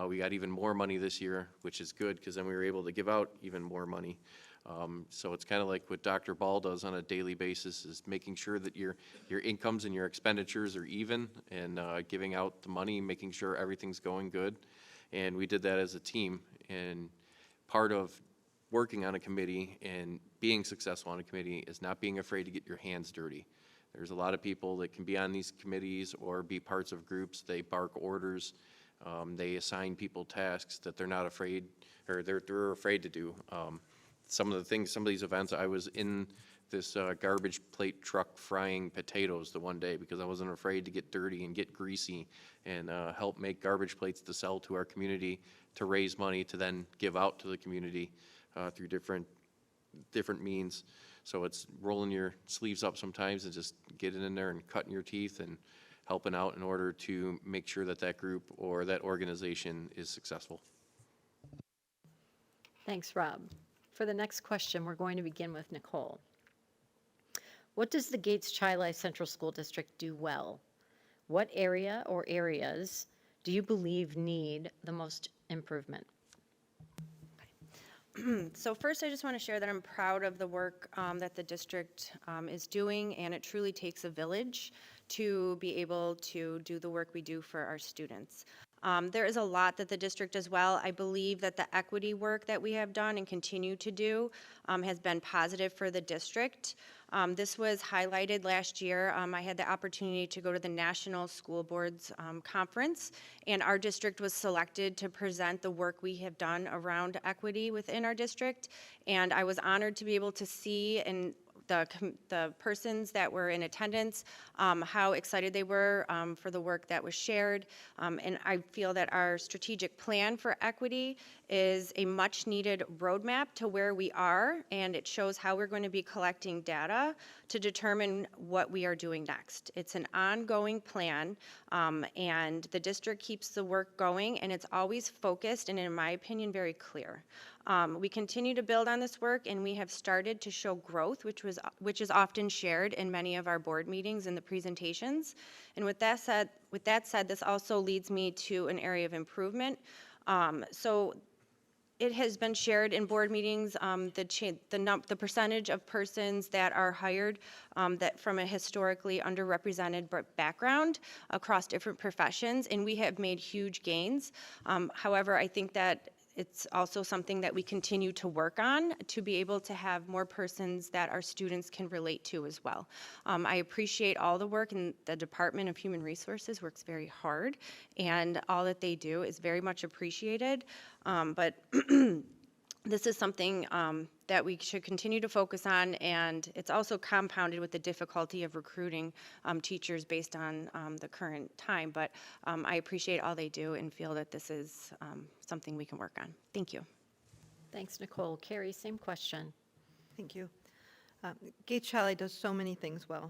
We got even more money this year, which is good because then we were able to give out even more money. So it's kind of like what Dr. Ball does on a daily basis, is making sure that your incomes and your expenditures are even, and giving out the money, making sure everything's going good. And we did that as a team. And part of working on a committee and being successful on a committee is not being afraid to get your hands dirty. There's a lot of people that can be on these committees or be parts of groups. They bark orders. They assign people tasks that they're not afraid, or they're afraid to do. Some of these events, I was in this garbage plate truck frying potatoes the one day because I wasn't afraid to get dirty and get greasy and help make garbage plates to sell to our community, to raise money to then give out to the community through different means. So it's rolling your sleeves up sometimes and just getting in there and cutting your teeth and helping out in order to make sure that that group or that organization is successful. Thanks, Rob. For the next question, we're going to begin with Nicole. What does the Gates Chi Life Central School District do well? What area or areas do you believe need the most improvement? So first, I just want to share that I'm proud of the work that the district is doing, and it truly takes a village to be able to do the work we do for our students. There is a lot that the district does well. I believe that the equity work that we have done and continue to do has been positive for the district. This was highlighted last year. I had the opportunity to go to the National School Boards Conference, and our district was selected to present the work we have done around equity within our district. And I was honored to be able to see and the persons that were in attendance, how excited they were for the work that was shared. And I feel that our strategic plan for equity is a much needed roadmap to where we are, and it shows how we're going to be collecting data to determine what we are doing next. It's an ongoing plan, and the district keeps the work going, and it's always focused and, in my opinion, very clear. We continue to build on this work, and we have started to show growth, which is often shared in many of our board meetings and the presentations. And with that said, this also leads me to an area of improvement. So it has been shared in board meetings, the percentage of persons that are hired that from a historically underrepresented background across different professions, and we have made huge gains. However, I think that it's also something that we continue to work on to be able to have more persons that our students can relate to as well. I appreciate all the work, and the Department of Human Resources works very hard, and all that they do is very much appreciated. But this is something that we should continue to focus on, and it's also compounded with the difficulty of recruiting teachers based on the current time. But I appreciate all they do and feel that this is something we can work on. Thank you. Thanks, Nicole. Kerri, same question. Thank you. Gates Chi does so many things well.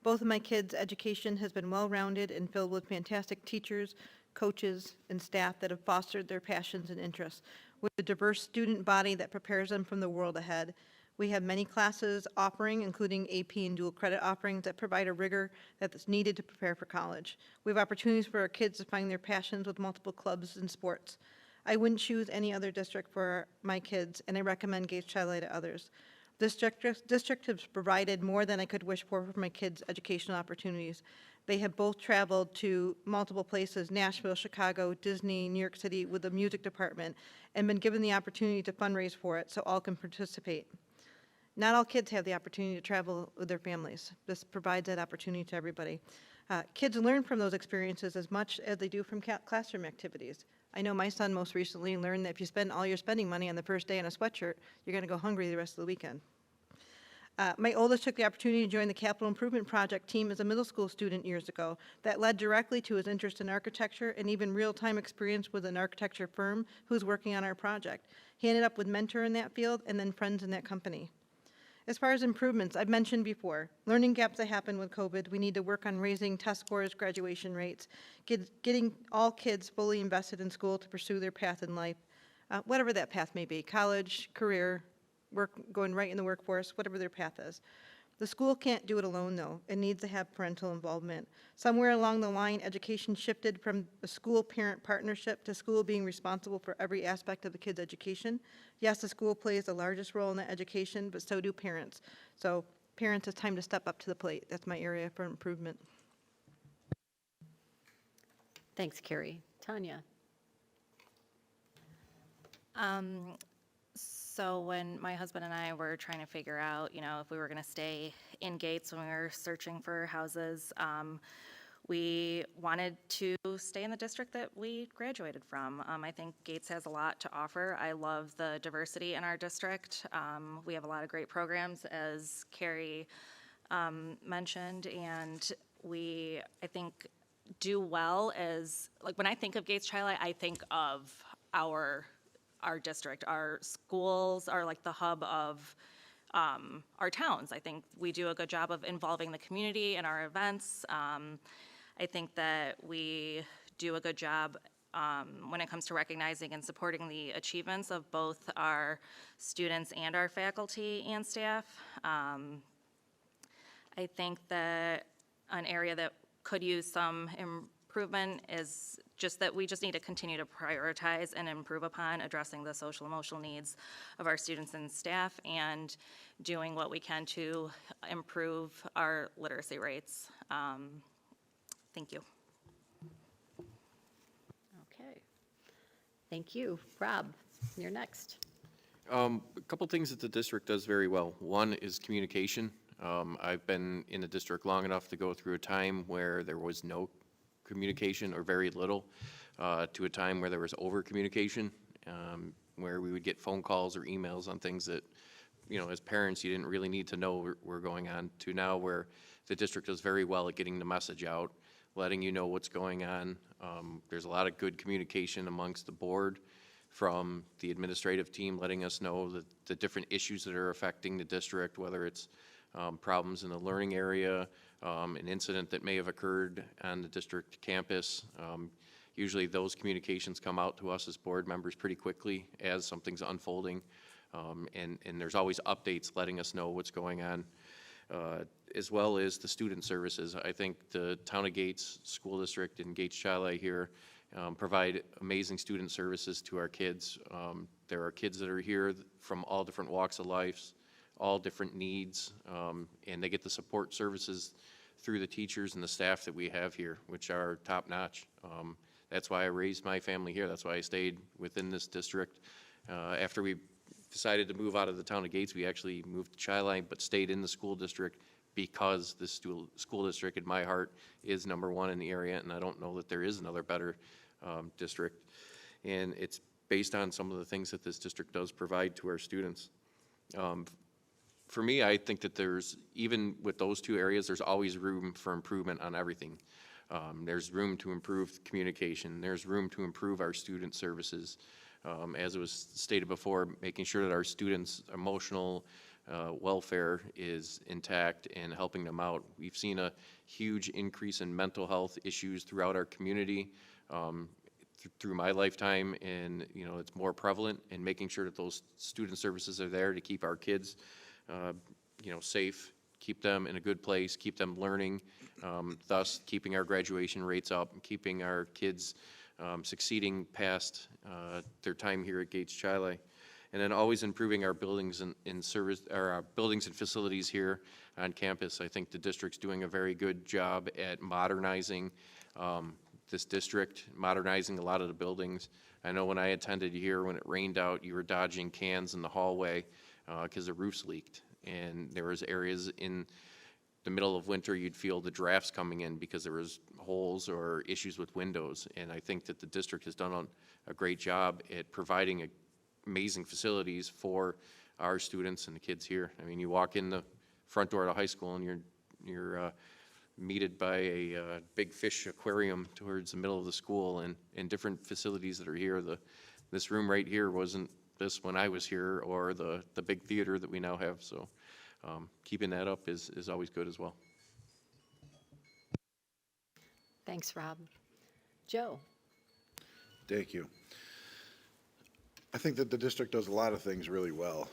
Both of my kids' education has been well-rounded and filled with fantastic teachers, coaches, and staff that have fostered their passions and interests. With a diverse student body that prepares them from the world ahead. We have many classes offering, including AP and dual credit offerings that provide a rigor that's needed to prepare for college. We have opportunities for our kids to find their passions with multiple clubs and sports. I wouldn't choose any other district for my kids, and I recommend Gates Chi to others. This district has provided more than I could wish for my kids' educational opportunities. They have both traveled to multiple places, Nashville, Chicago, Disney, New York City, with the music department, and been given the opportunity to fundraise for it so all can participate. Not all kids have the opportunity to travel with their families. This provides that opportunity to everybody. Kids learn from those experiences as much as they do from classroom activities. I know my son most recently learned that if you spend all your spending money on the first day on a sweatshirt, you're going to go hungry the rest of the weekend. My oldest took the opportunity to join the capital improvement project team as a middle school student years ago. That led directly to his interest in architecture and even real-time experience with an architecture firm who's working on our project. He ended up with mentor in that field and then friends in that company. As far as improvements, I've mentioned before, learning gaps that happened with COVID. We need to work on raising test scores, graduation rates, getting all kids fully invested in school to pursue their path in life, whatever that path may be, college, career, going right in the workforce, whatever their path is. The school can't do it alone, though. It needs to have parental involvement. Somewhere along the line, education shifted from a school-parent partnership to school being responsible for every aspect of the kid's education. Yes, the school plays the largest role in that education, but so do parents. So parents, it's time to step up to the plate. That's my area for improvement. Thanks, Kerri. Tanya? So when my husband and I were trying to figure out, if we were going to stay in Gates when we were searching for houses, we wanted to stay in the district that we graduated from. I think Gates has a lot to offer. I love the diversity in our district. We have a lot of great programs, as Kerri mentioned, and we, I think, do well as, like, when I think of Gates Chi-Li, I think of our district. Our schools are like the hub of our towns. I think we do a good job of involving the community in our events. I think that we do a good job when it comes to recognizing and supporting the achievements of both our students and our faculty and staff. I think that an area that could use some improvement is just that we just need to continue to prioritize and improve upon addressing the social emotional needs of our students and staff, and doing what we can to improve our literacy rates. Thank you. Okay. Thank you. Rob, you're next. A couple things that the district does very well. One is communication. I've been in the district long enough to go through a time where there was no communication or very little, to a time where there was over communication, where we would get phone calls or emails on things that, you know, as parents, you didn't really need to know were going on, to now where the district does very well at getting the message out, letting you know what's going on. There's a lot of good communication amongst the board, from the administrative team letting us know that the different issues that are affecting the district, whether it's problems in the learning area, an incident that may have occurred on the district campus. Usually those communications come out to us as board members pretty quickly as something's unfolding. And there's always updates letting us know what's going on, as well as the student services. I think the Town of Gates School District and Gates Chi-Li here provide amazing student services to our kids. There are kids that are here from all different walks of life, all different needs, and they get the support services through the teachers and the staff that we have here, which are top-notch. That's why I raised my family here. That's why I stayed within this district. After we decided to move out of the Town of Gates, we actually moved to Chi-Li, but stayed in the school district because the school district in my heart is #1 in the area, and I don't know that there is another better district. And it's based on some of the things that this district does provide to our students. For me, I think that there's, even with those two areas, there's always room for improvement on everything. There's room to improve communication. There's room to improve our student services. As it was stated before, making sure that our students' emotional welfare is intact and helping them out. We've seen a huge increase in mental health issues throughout our community through my lifetime, and you know, it's more prevalent, and making sure that those student services are there to keep our kids you know, safe, keep them in a good place, keep them learning, thus keeping our graduation rates up, and keeping our kids succeeding past their time here at Gates Chi-Li. And then always improving our buildings and service, or our buildings and facilities here on campus. I think the district's doing a very good job at modernizing this district, modernizing a lot of the buildings. I know when I attended here, when it rained out, you were dodging cans in the hallway because the roofs leaked. And there was areas in the middle of winter, you'd feel the drafts coming in because there was holes or issues with windows. And I think that the district has done a great job at providing amazing facilities for our students and the kids here. I mean, you walk in the front door of the high school and you're meted by a big fish aquarium towards the middle of the school, and different facilities that are here. This room right here wasn't this when I was here, or the big theater that we now have. So keeping that up is always good as well. Thanks, Rob. Joe? Thank you. I think that the district does a lot of things really well.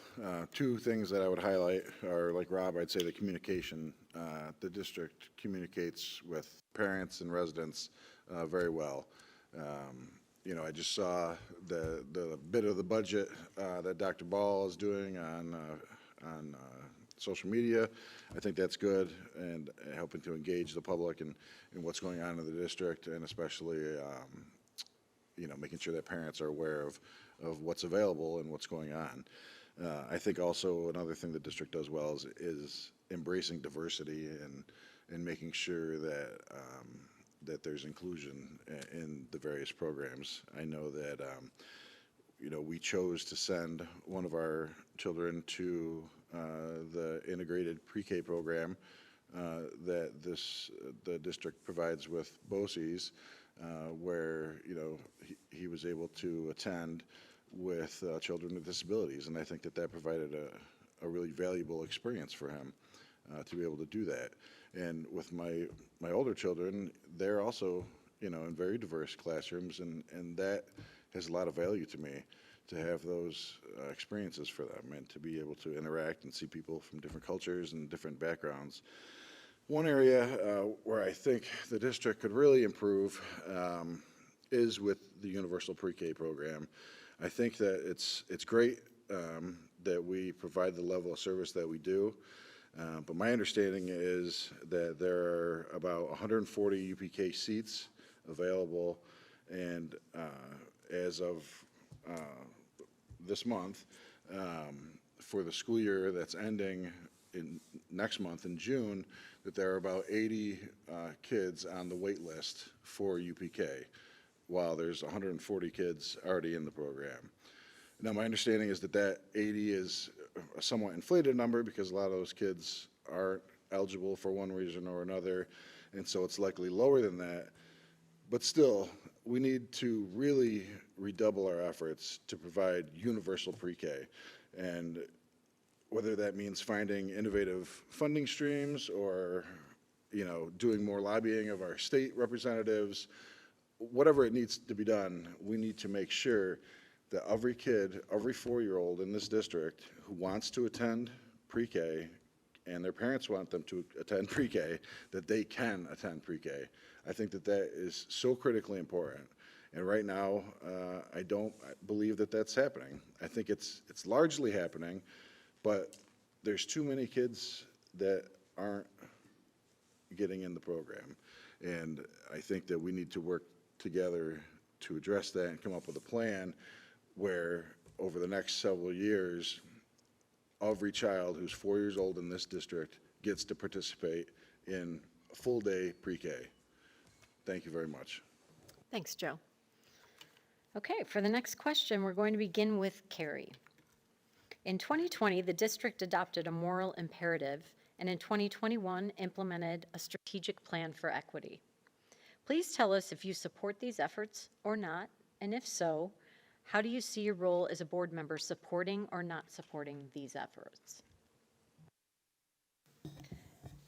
Two things that I would highlight are, like Rob, I'd say the communication. The district communicates with parents and residents very well. You know, I just saw the bit of the budget that Dr. Ball is doing on social media. I think that's good, and helping to engage the public in what's going on in the district, and especially you know, making sure that parents are aware of what's available and what's going on. I think also another thing the district does well is embracing diversity and making sure that that there's inclusion in the various programs. I know that, we chose to send one of our children to the integrated pre-K program that the district provides with BOCES, where, he was able to attend with children with disabilities. And I think that provided a really valuable experience for him to be able to do that. And with my older children, they're also, in very diverse classrooms, and that has a lot of value to me, to have those experiences for them and to be able to interact and see people from different cultures and different backgrounds. One area where I think the district could really improve is with the universal pre-K program. I think that it's great that we provide the level of service that we do, but my understanding is that there are about 140 UPK seats available, and as of this month, for the school year that's ending next month in June, that there are about 80 kids on the wait list for UPK, while there's 140 kids already in the program. Now, my understanding is that 80 is a somewhat inflated number because a lot of those kids aren't eligible for one reason or another, and so it's likely lower than that. But still, we need to really redouble our efforts to provide universal pre-K. And whether that means finding innovative funding streams or, doing more lobbying of our state representatives, whatever it needs to be done, we need to make sure that every kid, every 4-year-old in this district who wants to attend pre-K and their parents want them to attend pre-K, that they can attend pre-K. I think that is so critically important. And right now, I don't believe that that's happening. I think it's largely happening, but there's too many kids that aren't getting in the program. And I think that we need to work together to address that and come up with a plan where over the next several years, every child who's 4 years old in this district gets to participate in a full day pre-K. Thank you very much. Thanks, Joe. Okay, for the next question, we're going to begin with Kerri. In 2020, the district adopted a moral imperative, and in 2021, implemented a strategic plan for equity. Please tell us if you support these efforts or not, and if so, how do you see your role as a board member supporting or not supporting these efforts?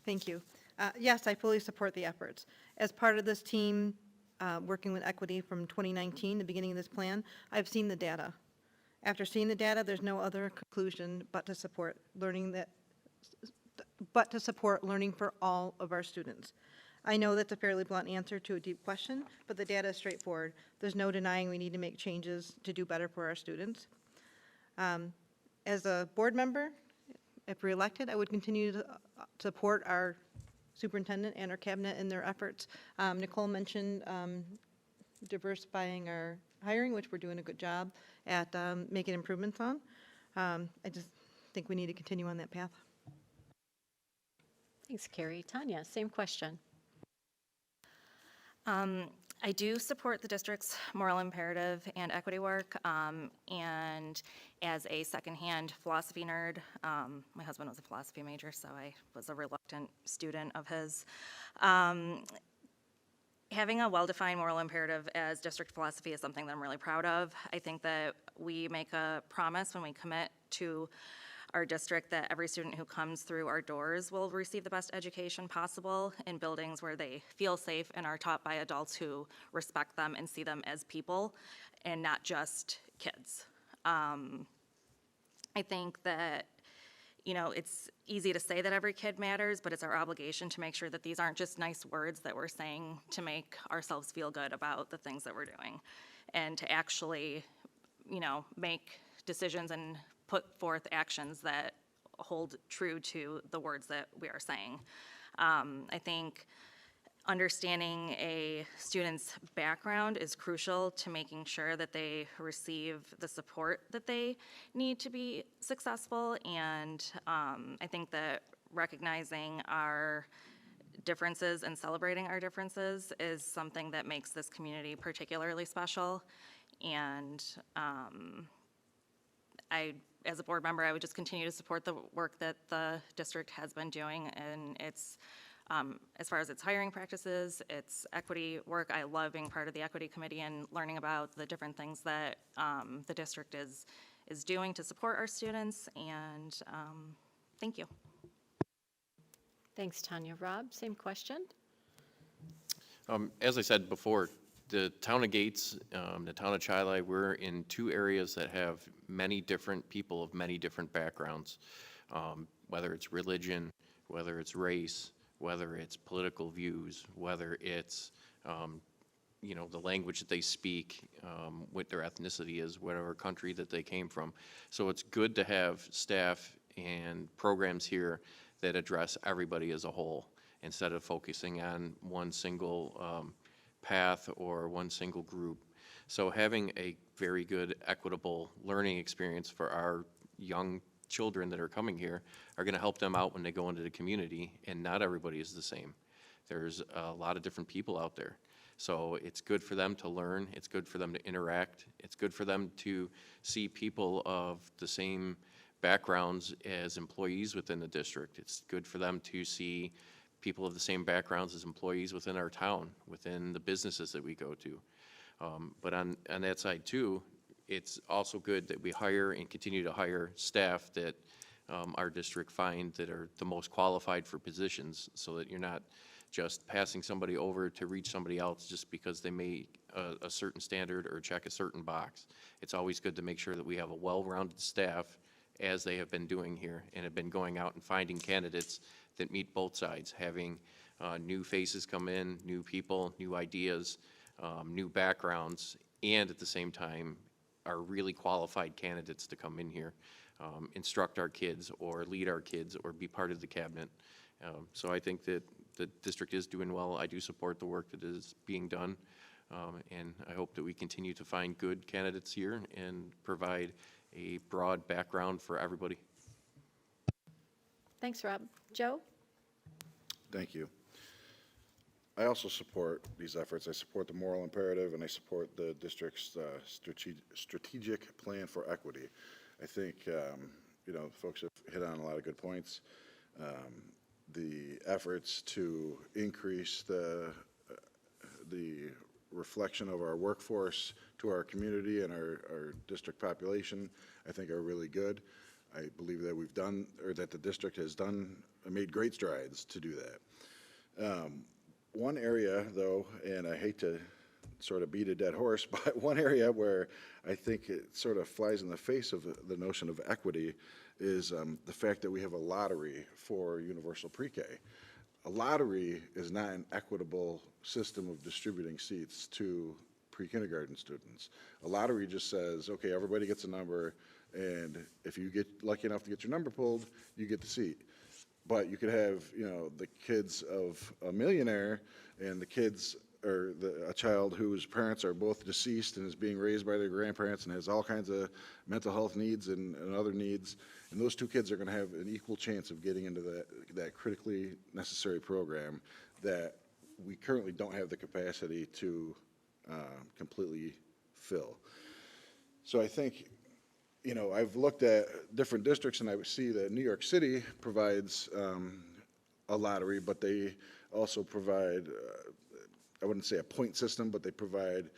Thank you. Yes, I fully support the efforts. As part of this team working with equity from 2019, the beginning of this plan, I've seen the data. After seeing the data, there's no other conclusion but to support learning for all of our students. I know that's a fairly blunt answer to a deep question, but the data is straightforward. There's no denying we need to make changes to do better for our students. As a board member, if reelected, I would continue to support our superintendent and our cabinet in their efforts. Nicole mentioned diversifying our hiring, which we're doing a good job at making improvements on. I just think we need to continue on that path. Thanks, Kerri. Tanya, same question. I do support the district's moral imperative and equity work, and as a secondhand philosophy nerd, my husband was a philosophy major, so I was a reluctant student of his. Having a well-defined moral imperative as district philosophy is something that I'm really proud of. I think that we make a promise when we commit to our district that every student who comes through our doors will receive the best education possible in buildings where they feel safe and are taught by adults who respect them and see them as people and not just kids. I think that, it's easy to say that every kid matters, but it's our obligation to make sure that these aren't just nice words that we're saying to make ourselves feel good about the things that we're doing, and to actually, make decisions and put forth actions that hold true to the words that we are saying. I think understanding a student's background is crucial to making sure that they receive the support that they need to be successful, and I think that recognizing our differences and celebrating our differences is something that makes this community particularly special. And as a board member, I would just continue to support the work that the district has been doing, and it's, as far as its hiring practices, its equity work, I love being part of the equity committee and learning about the different things that the district is doing to support our students, and thank you. Thanks, Tanya. Rob, same question? As I said before, the town of Gates, the town of Chi-Li, we're in two areas that have many different people of many different backgrounds, whether it's religion, whether it's race, whether it's political views, whether it's, the language that they speak, what their ethnicity is, whatever country that they came from. So it's good to have staff and programs here that address everybody as a whole, instead of focusing on one single path or one single group. So having a very good equitable learning experience for our young children that are coming here are going to help them out when they go into the community, and not everybody is the same. There's a lot of different people out there. So it's good for them to learn, it's good for them to interact, it's good for them to see people of the same backgrounds as employees within the district. It's good for them to see people of the same backgrounds as employees within our town, within the businesses that we go to. But on that side too, it's also good that we hire and continue to hire staff that our district find that are the most qualified for positions, so that you're not just passing somebody over to reach somebody else just because they make a certain standard or check a certain box. It's always good to make sure that we have a well-rounded staff, as they have been doing here, and have been going out and finding candidates that meet both sides, having new faces come in, new people, new ideas, new backgrounds, and at the same time are really qualified candidates to come in here, instruct our kids or lead our kids or be part of the cabinet. So I think that the district is doing well. I do support the work that is being done, and I hope that we continue to find good candidates here and provide a broad background for everybody. Thanks, Rob. Joe? Thank you. I also support these efforts. I support the moral imperative, and I support the district's strategic plan for equity. I think, folks have hit on a lot of good points. The efforts to increase the reflection of our workforce to our community and our district population, I think are really good. I believe that we've done, or that the district has made great strides to do that. One area, though, and I hate to sort of beat a dead horse, but one area where I think it sort of flies in the face of the notion of equity is the fact that we have a lottery for universal pre-K. A lottery is not an equitable system of distributing seats to pre-kindergarten students. A lottery just says, okay, everybody gets a number, and if you get lucky enough to get your number pulled, you get the seat. But you could have, the kids of a millionaire and the kids, or a child whose parents are both deceased and is being raised by their grandparents and has all kinds of mental health needs and other needs, and those two kids are going to have an equal chance of getting into that critically necessary program that we currently don't have the capacity to completely fill. So I think, I've looked at different districts, and I would see that New York City provides a lottery, but they also provide, I wouldn't say a point system, but they provide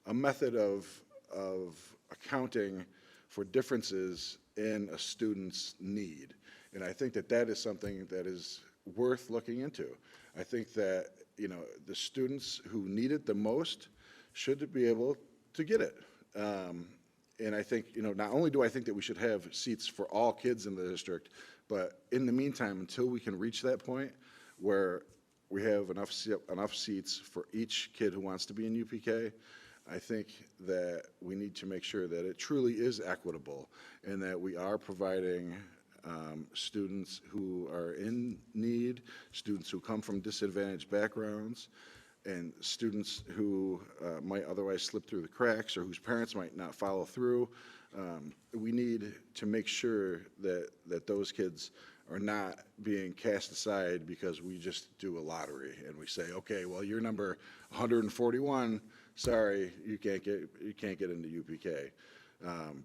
a method of accounting for differences in a student's need. And I think that is something that is worth looking into. I think that, the students who need it the most should be able to get it. And I think, not only do I think that we should have seats for all kids in the district, but in the meantime, until we can reach that point where we have enough seats for each kid who wants to be in UPK, I think that we need to make sure that it truly is equitable and that we are providing students who are in need, students who come from disadvantaged backgrounds, and students who might otherwise slip through the cracks or whose parents might not follow through. We need to make sure that those kids are not being cast aside because we just do a lottery and we say, okay, well, you're number 141, sorry, you can't get into UPK.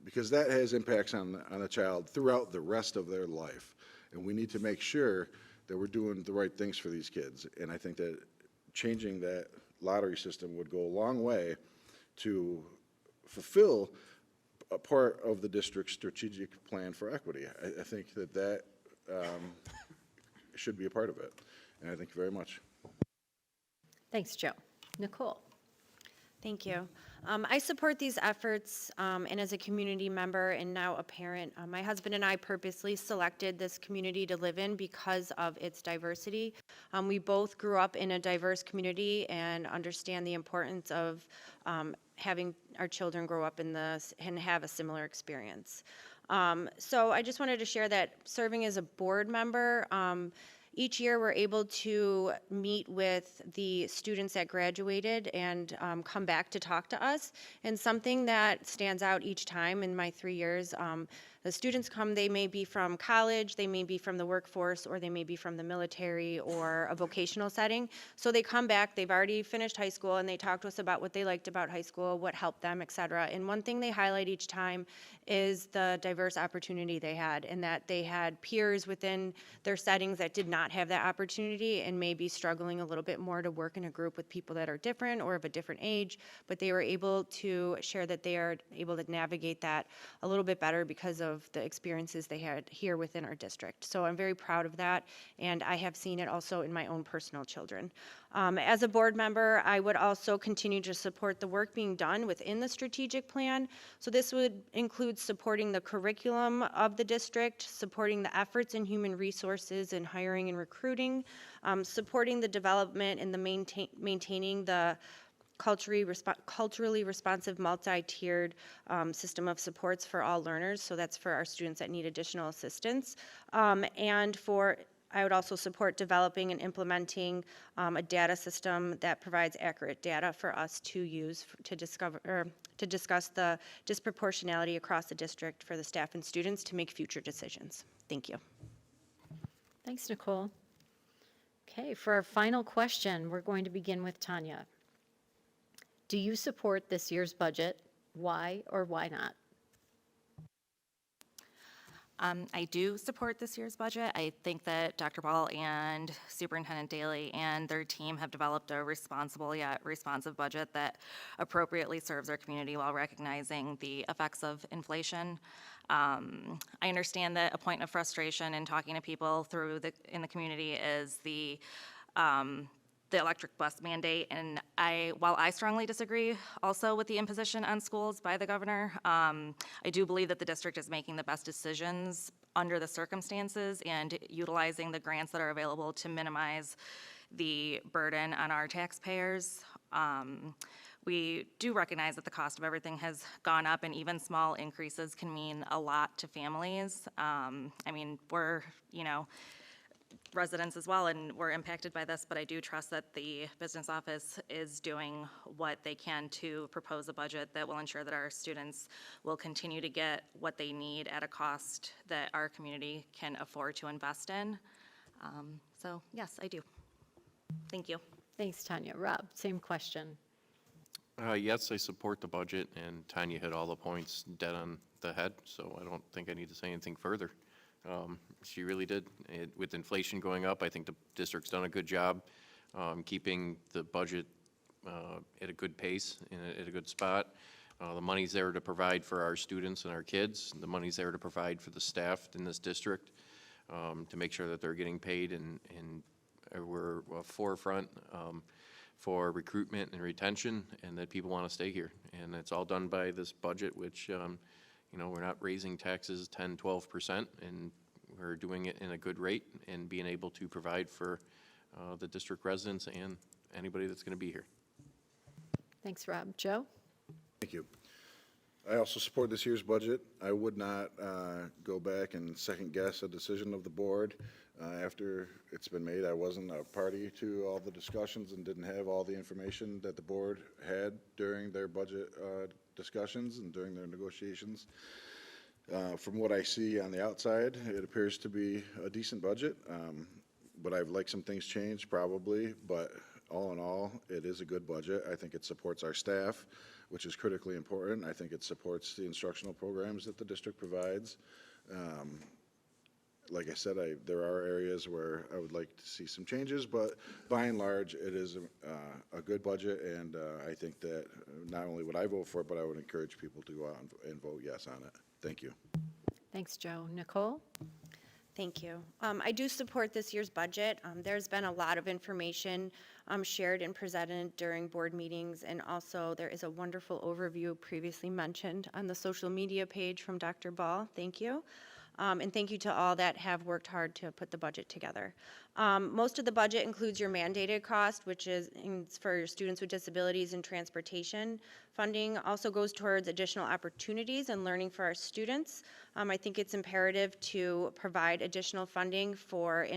Because that has impacts on a child throughout the rest of their life. And we need to make sure that we're doing the right things for these kids. And I think that changing that lottery system would go a long way to fulfill a part of the district's strategic plan for equity. I think that should be a part of it. And I thank you very much. Thanks, Joe. Nicole? Thank you. I support these efforts, and as a community member and now a parent, my husband and I purposely selected this community to live in because of its diversity. We both grew up in a diverse community and understand the importance of having our children grow up in this and have a similar experience. So I just wanted to share that serving as a board member, each year, we're able to meet with the students that graduated and come back to talk to us. And something that stands out each time in my 3 years, the students come, they may be from college, they may be from the workforce, or they may be from the military or a vocational setting. So they come back, they've already finished high school, and they talk to us about what they liked about high school, what helped them, et cetera. And one thing they highlight each time is the diverse opportunity they had, and that they had peers within their settings that did not have that opportunity and may be struggling a little bit more to work in a group with people that are different or of a different age, but they were able to share that they are able to navigate that a little bit better because of the experiences they had here within our district. So I'm very proud of that, and I have seen it also in my own personal children. As a board member, I would also continue to support the work being done within the strategic plan. So this would include supporting the curriculum of the district, supporting the efforts in human resources and hiring and recruiting, supporting the development and the maintaining the culturally responsive multi-tiered system of supports for all learners. So that's for our students that need additional assistance. I would also support developing and implementing a data system that provides accurate data for us to use to discuss the disproportionality across the district for the staff and students to make future decisions. Thank you. Thanks, Nicole. Okay, for our final question, we're going to begin with Tanya. Do you support this year's budget? Why or why not? I do support this year's budget. I think that Dr. Ball and Superintendent Daly and their team have developed a responsible yet responsive budget that appropriately serves our community while recognizing the effects of inflation. I understand that a point of frustration in talking to people in the community is the electric bus mandate, and while I strongly disagree also with the imposition on schools by the governor, I do believe that the district is making the best decisions under the circumstances and utilizing the grants that are available to minimize the burden on our taxpayers. We do recognize that the cost of everything has gone up, and even small increases can mean a lot to families. We're, residents as well, and we're impacted by this, but I do trust that the business office is doing what they can to propose a budget that will ensure that our students will continue to get what they need at a cost that our community can afford to invest in. So yes, I do. Thank you. Thanks, Tanya. Rob, same question. Yes, I support the budget, and Tanya hit all the points dead on the head, so I don't think I need to say anything further. She really did. With inflation going up, I think the district's done a good job keeping the budget at a good pace, at a good spot. The money's there to provide for our students and our kids. The money's there to provide for the staff in this district to make sure that they're getting paid, and we're a forefront for recruitment and retention, and that people want to stay here. And it's all done by this budget, which we're not raising taxes 10, 12%, and we're doing it in a good rate and being able to provide for the district residents and anybody that's going to be here. Thanks, Rob. Joe? Thank you. I also support this year's budget. I would not go back and second guess a decision of the board after it's been made. I wasn't a party to all the discussions and didn't have all the information that the board had during their budget discussions and during their negotiations. From what I see on the outside, it appears to be a decent budget. Would I like some things changed? Probably, but all in all, it is a good budget. I think it supports our staff, which is critically important. I think it supports the instructional programs that the district provides. Like I said, there are areas where I would like to see some changes, but by and large, it is a good budget, and I think that not only would I vote for it, but I would encourage people to go out and vote yes on it. Thank you. Thanks, Joe. Nicole? Thank you. I do support this year's budget. There's been a lot of information shared and presented during board meetings, and also there is a wonderful overview previously mentioned on the social media page from Dr. Ball. Thank you. And thank you to all that have worked hard to put the budget together. Most of the budget includes your mandated cost, which is for your students with disabilities and transportation. Funding also goes towards additional opportunities and learning for our students. I think it's imperative to provide additional funding for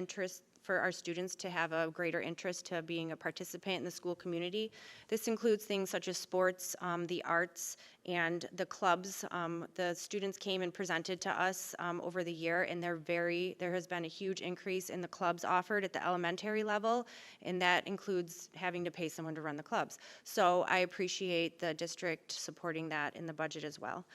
our students to have a greater interest to being a participant in the school community. This includes things such as sports, the arts, and the clubs. The students came and presented to us over the year, and there has been a huge increase in the clubs offered at the elementary level, and that includes having to pay someone to run the clubs. So I appreciate the district supporting that in the budget as well.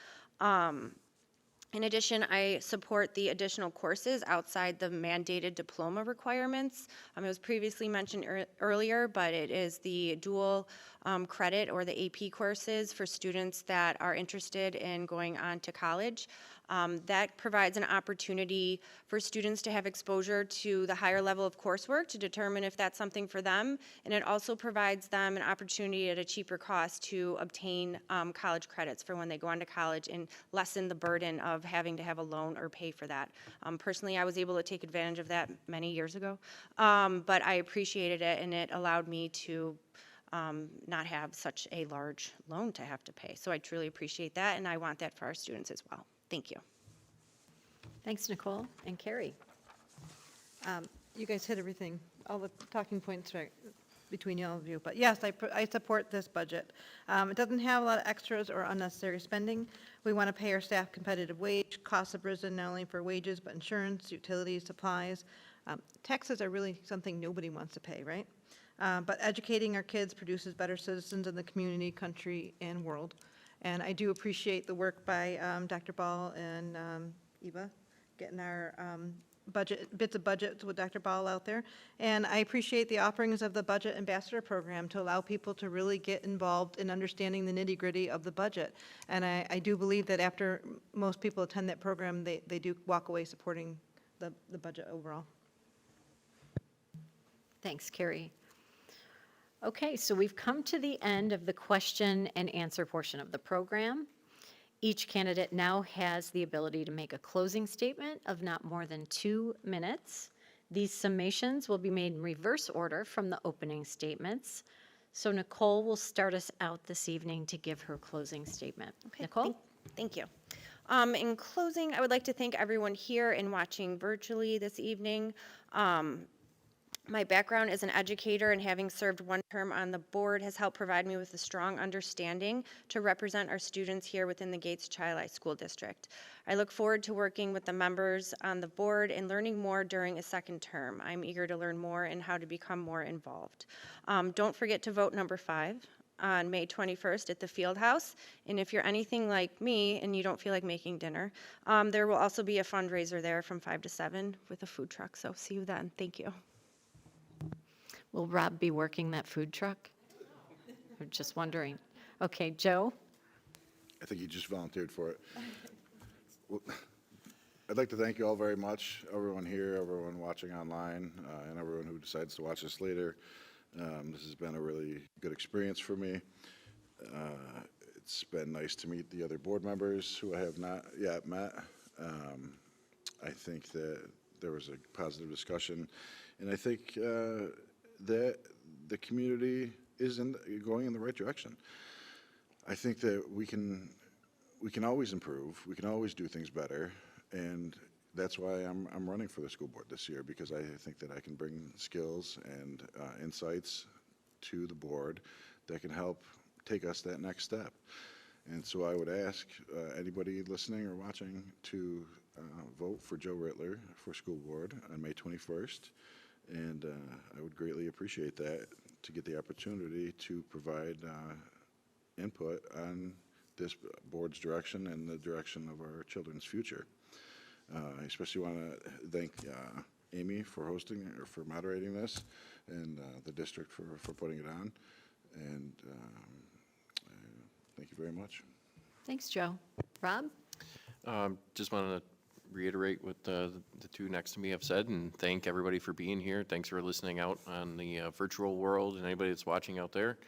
In addition, I support the additional courses outside the mandated diploma requirements. It was previously mentioned earlier, but it is the dual credit or the AP courses for students that are interested in going on to college. That provides an opportunity for students to have exposure to the higher level of coursework to determine if that's something for them, and it also provides them an opportunity at a cheaper cost to obtain college credits for when they go on to college and lessen the burden of having to have a loan or pay for that. Personally, I was able to take advantage of that many years ago, but I appreciated it, and it allowed me to not have such a large loan to have to pay. So I truly appreciate that, and I want that for our students as well. Thank you. Thanks, Nicole. And Kerri? You guys hit everything, all the talking points right between all of you. But yes, I support this budget. It doesn't have a lot of extras or unnecessary spending. We want to pay our staff competitive wage. Costs have risen not only for wages, but insurance, utilities, supplies. Taxes are really something nobody wants to pay, right? But educating our kids produces better citizens in the community, country, and world. And I do appreciate the work by Dr. Ball and Eva, getting our bits of budget with Dr. Ball out there. And I appreciate the offerings of the Budget Ambassador Program to allow people to really get involved in understanding the nitty-gritty of the budget. And I do believe that after most people attend that program, they do walk away supporting the budget overall. Thanks, Kerri. Okay, so we've come to the end of the question and answer portion of the program. Each candidate now has the ability to make a closing statement of not more than 2 minutes. These summations will be made in reverse order from the opening statements. So Nicole will start us out this evening to give her closing statement. Okay, Nicole? Thank you. In closing, I would like to thank everyone here and watching virtually this evening. My background as an educator and having served one term on the board has helped provide me with a strong understanding to represent our students here within the Gates Chi School District. I look forward to working with the members on the board and learning more during a second term. I'm eager to learn more and how to become more involved. Don't forget to vote number 5 on May 21st at the Field House. And if you're anything like me and you don't feel like making dinner, there will also be a fundraiser there from 5 to 7 with a food truck. So see you then. Thank you. Will Rob be working that food truck? I'm just wondering. Okay, Joe? I think you just volunteered for it. Well, I'd like to thank you all very much, everyone here, everyone watching online, and everyone who decides to watch this later. This has been a really good experience for me. It's been nice to meet the other board members who I have not yet met. I think that there was a positive discussion, and I think that the community is going in the right direction. I think that we can always improve. We can always do things better, and that's why I'm running for the school board this year, because I think that I can bring skills and insights to the board that can help take us that next step. And so I would ask anybody listening or watching to vote for Joe Rittler for school board on May 21st. And I would greatly appreciate that, to get the opportunity to provide input on this board's direction and the direction of our children's future. I especially want to thank Amy for hosting or for moderating this, and the district for putting it on. And thank you very much. Thanks, Joe. Rob? Just wanted to reiterate what the two next to me have said, and thank everybody for being here. Thanks for listening out on the virtual world, and anybody that's watching out there.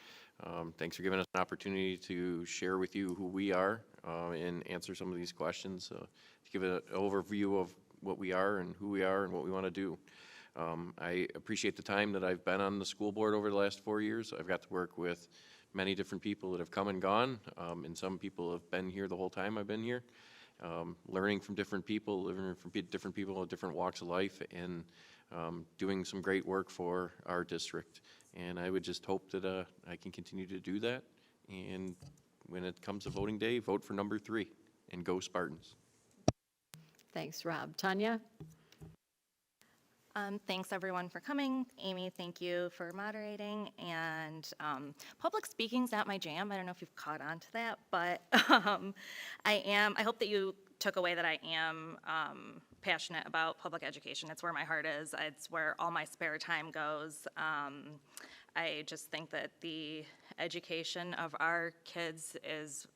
Thanks for giving us an opportunity to share with you who we are and answer some of these questions, to give an overview of what we are and who we are and what we want to do. I appreciate the time that I've been on the school board over the last 4 years. I've got to work with many different people that have come and gone, and some people have been here the whole time I've been here. Learning from different people, living from different people in different walks of life, and doing some great work for our district. And I would just hope that I can continue to do that. And when it comes to voting day, vote for number 3 and go Spartans. Thanks, Rob. Tanya? Thanks everyone for coming. Amy, thank you for moderating. And public speaking's not my jam. I don't know if you've caught on to that, but I hope that you took away that I am passionate about public education. It's where my heart is. It's where all my spare time goes. I just think that the education of our kids is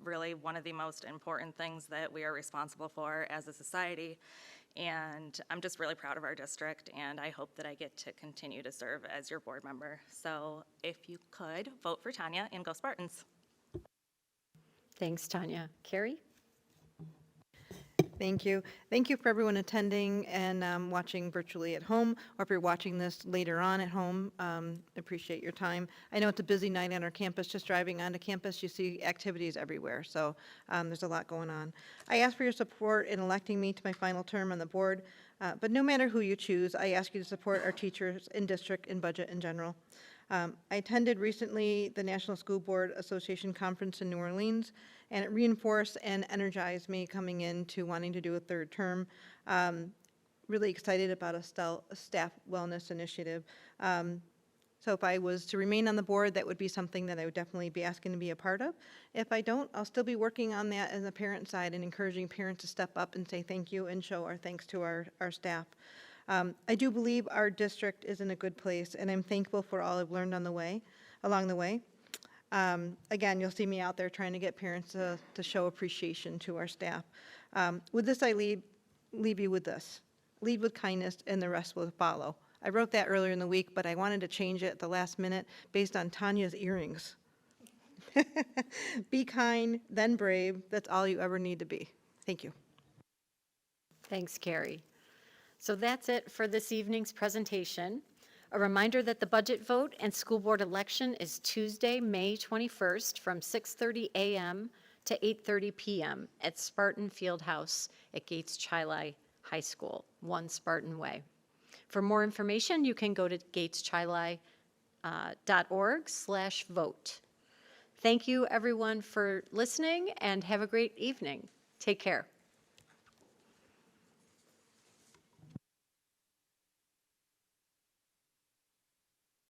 really one of the most important things that we are responsible for as a society. And I'm just really proud of our district, and I hope that I get to continue to serve as your board member. So if you could, vote for Tanya and go Spartans. Thanks, Tanya. Kerri? Thank you. Thank you for everyone attending and watching virtually at home, or if you're watching this later on at home. Appreciate your time. I know it's a busy night on our campus. Just driving onto campus, you see activities everywhere, so there's a lot going on. I ask for your support in electing me to my final term on the board, but no matter who you choose, I ask you to support our teachers in district and budget in general. I attended recently the National School Board Association Conference in New Orleans, and it reinforced and energized me coming into wanting to do a third term. Really excited about a staff wellness initiative. So if I was to remain on the board, that would be something that I would definitely be asking to be a part of. If I don't, I'll still be working on that as a parent side and encouraging parents to step up and say thank you and show our thanks to our staff. I do believe our district is in a good place, and I'm thankful for all I've learned along the way. Again, you'll see me out there trying to get parents to show appreciation to our staff. With this, I leave you with this. Lead with kindness, and the rest will follow. I wrote that earlier in the week, but I wanted to change it at the last minute based on Tanya's earrings. Be kind, then brave. That's all you ever need to be. Thank you. Thanks, Kerri. So that's it for this evening's presentation. A reminder that the budget vote and school board election is Tuesday, May 21st from 6:30 a.m. to 8:30 p.m. at Spartan Fieldhouse at Gates-Chili High School, 1 Spartan Way. For more information, you can go to gateschili.org/vote. Thank you, everyone, for listening, and have a great evening. Take care.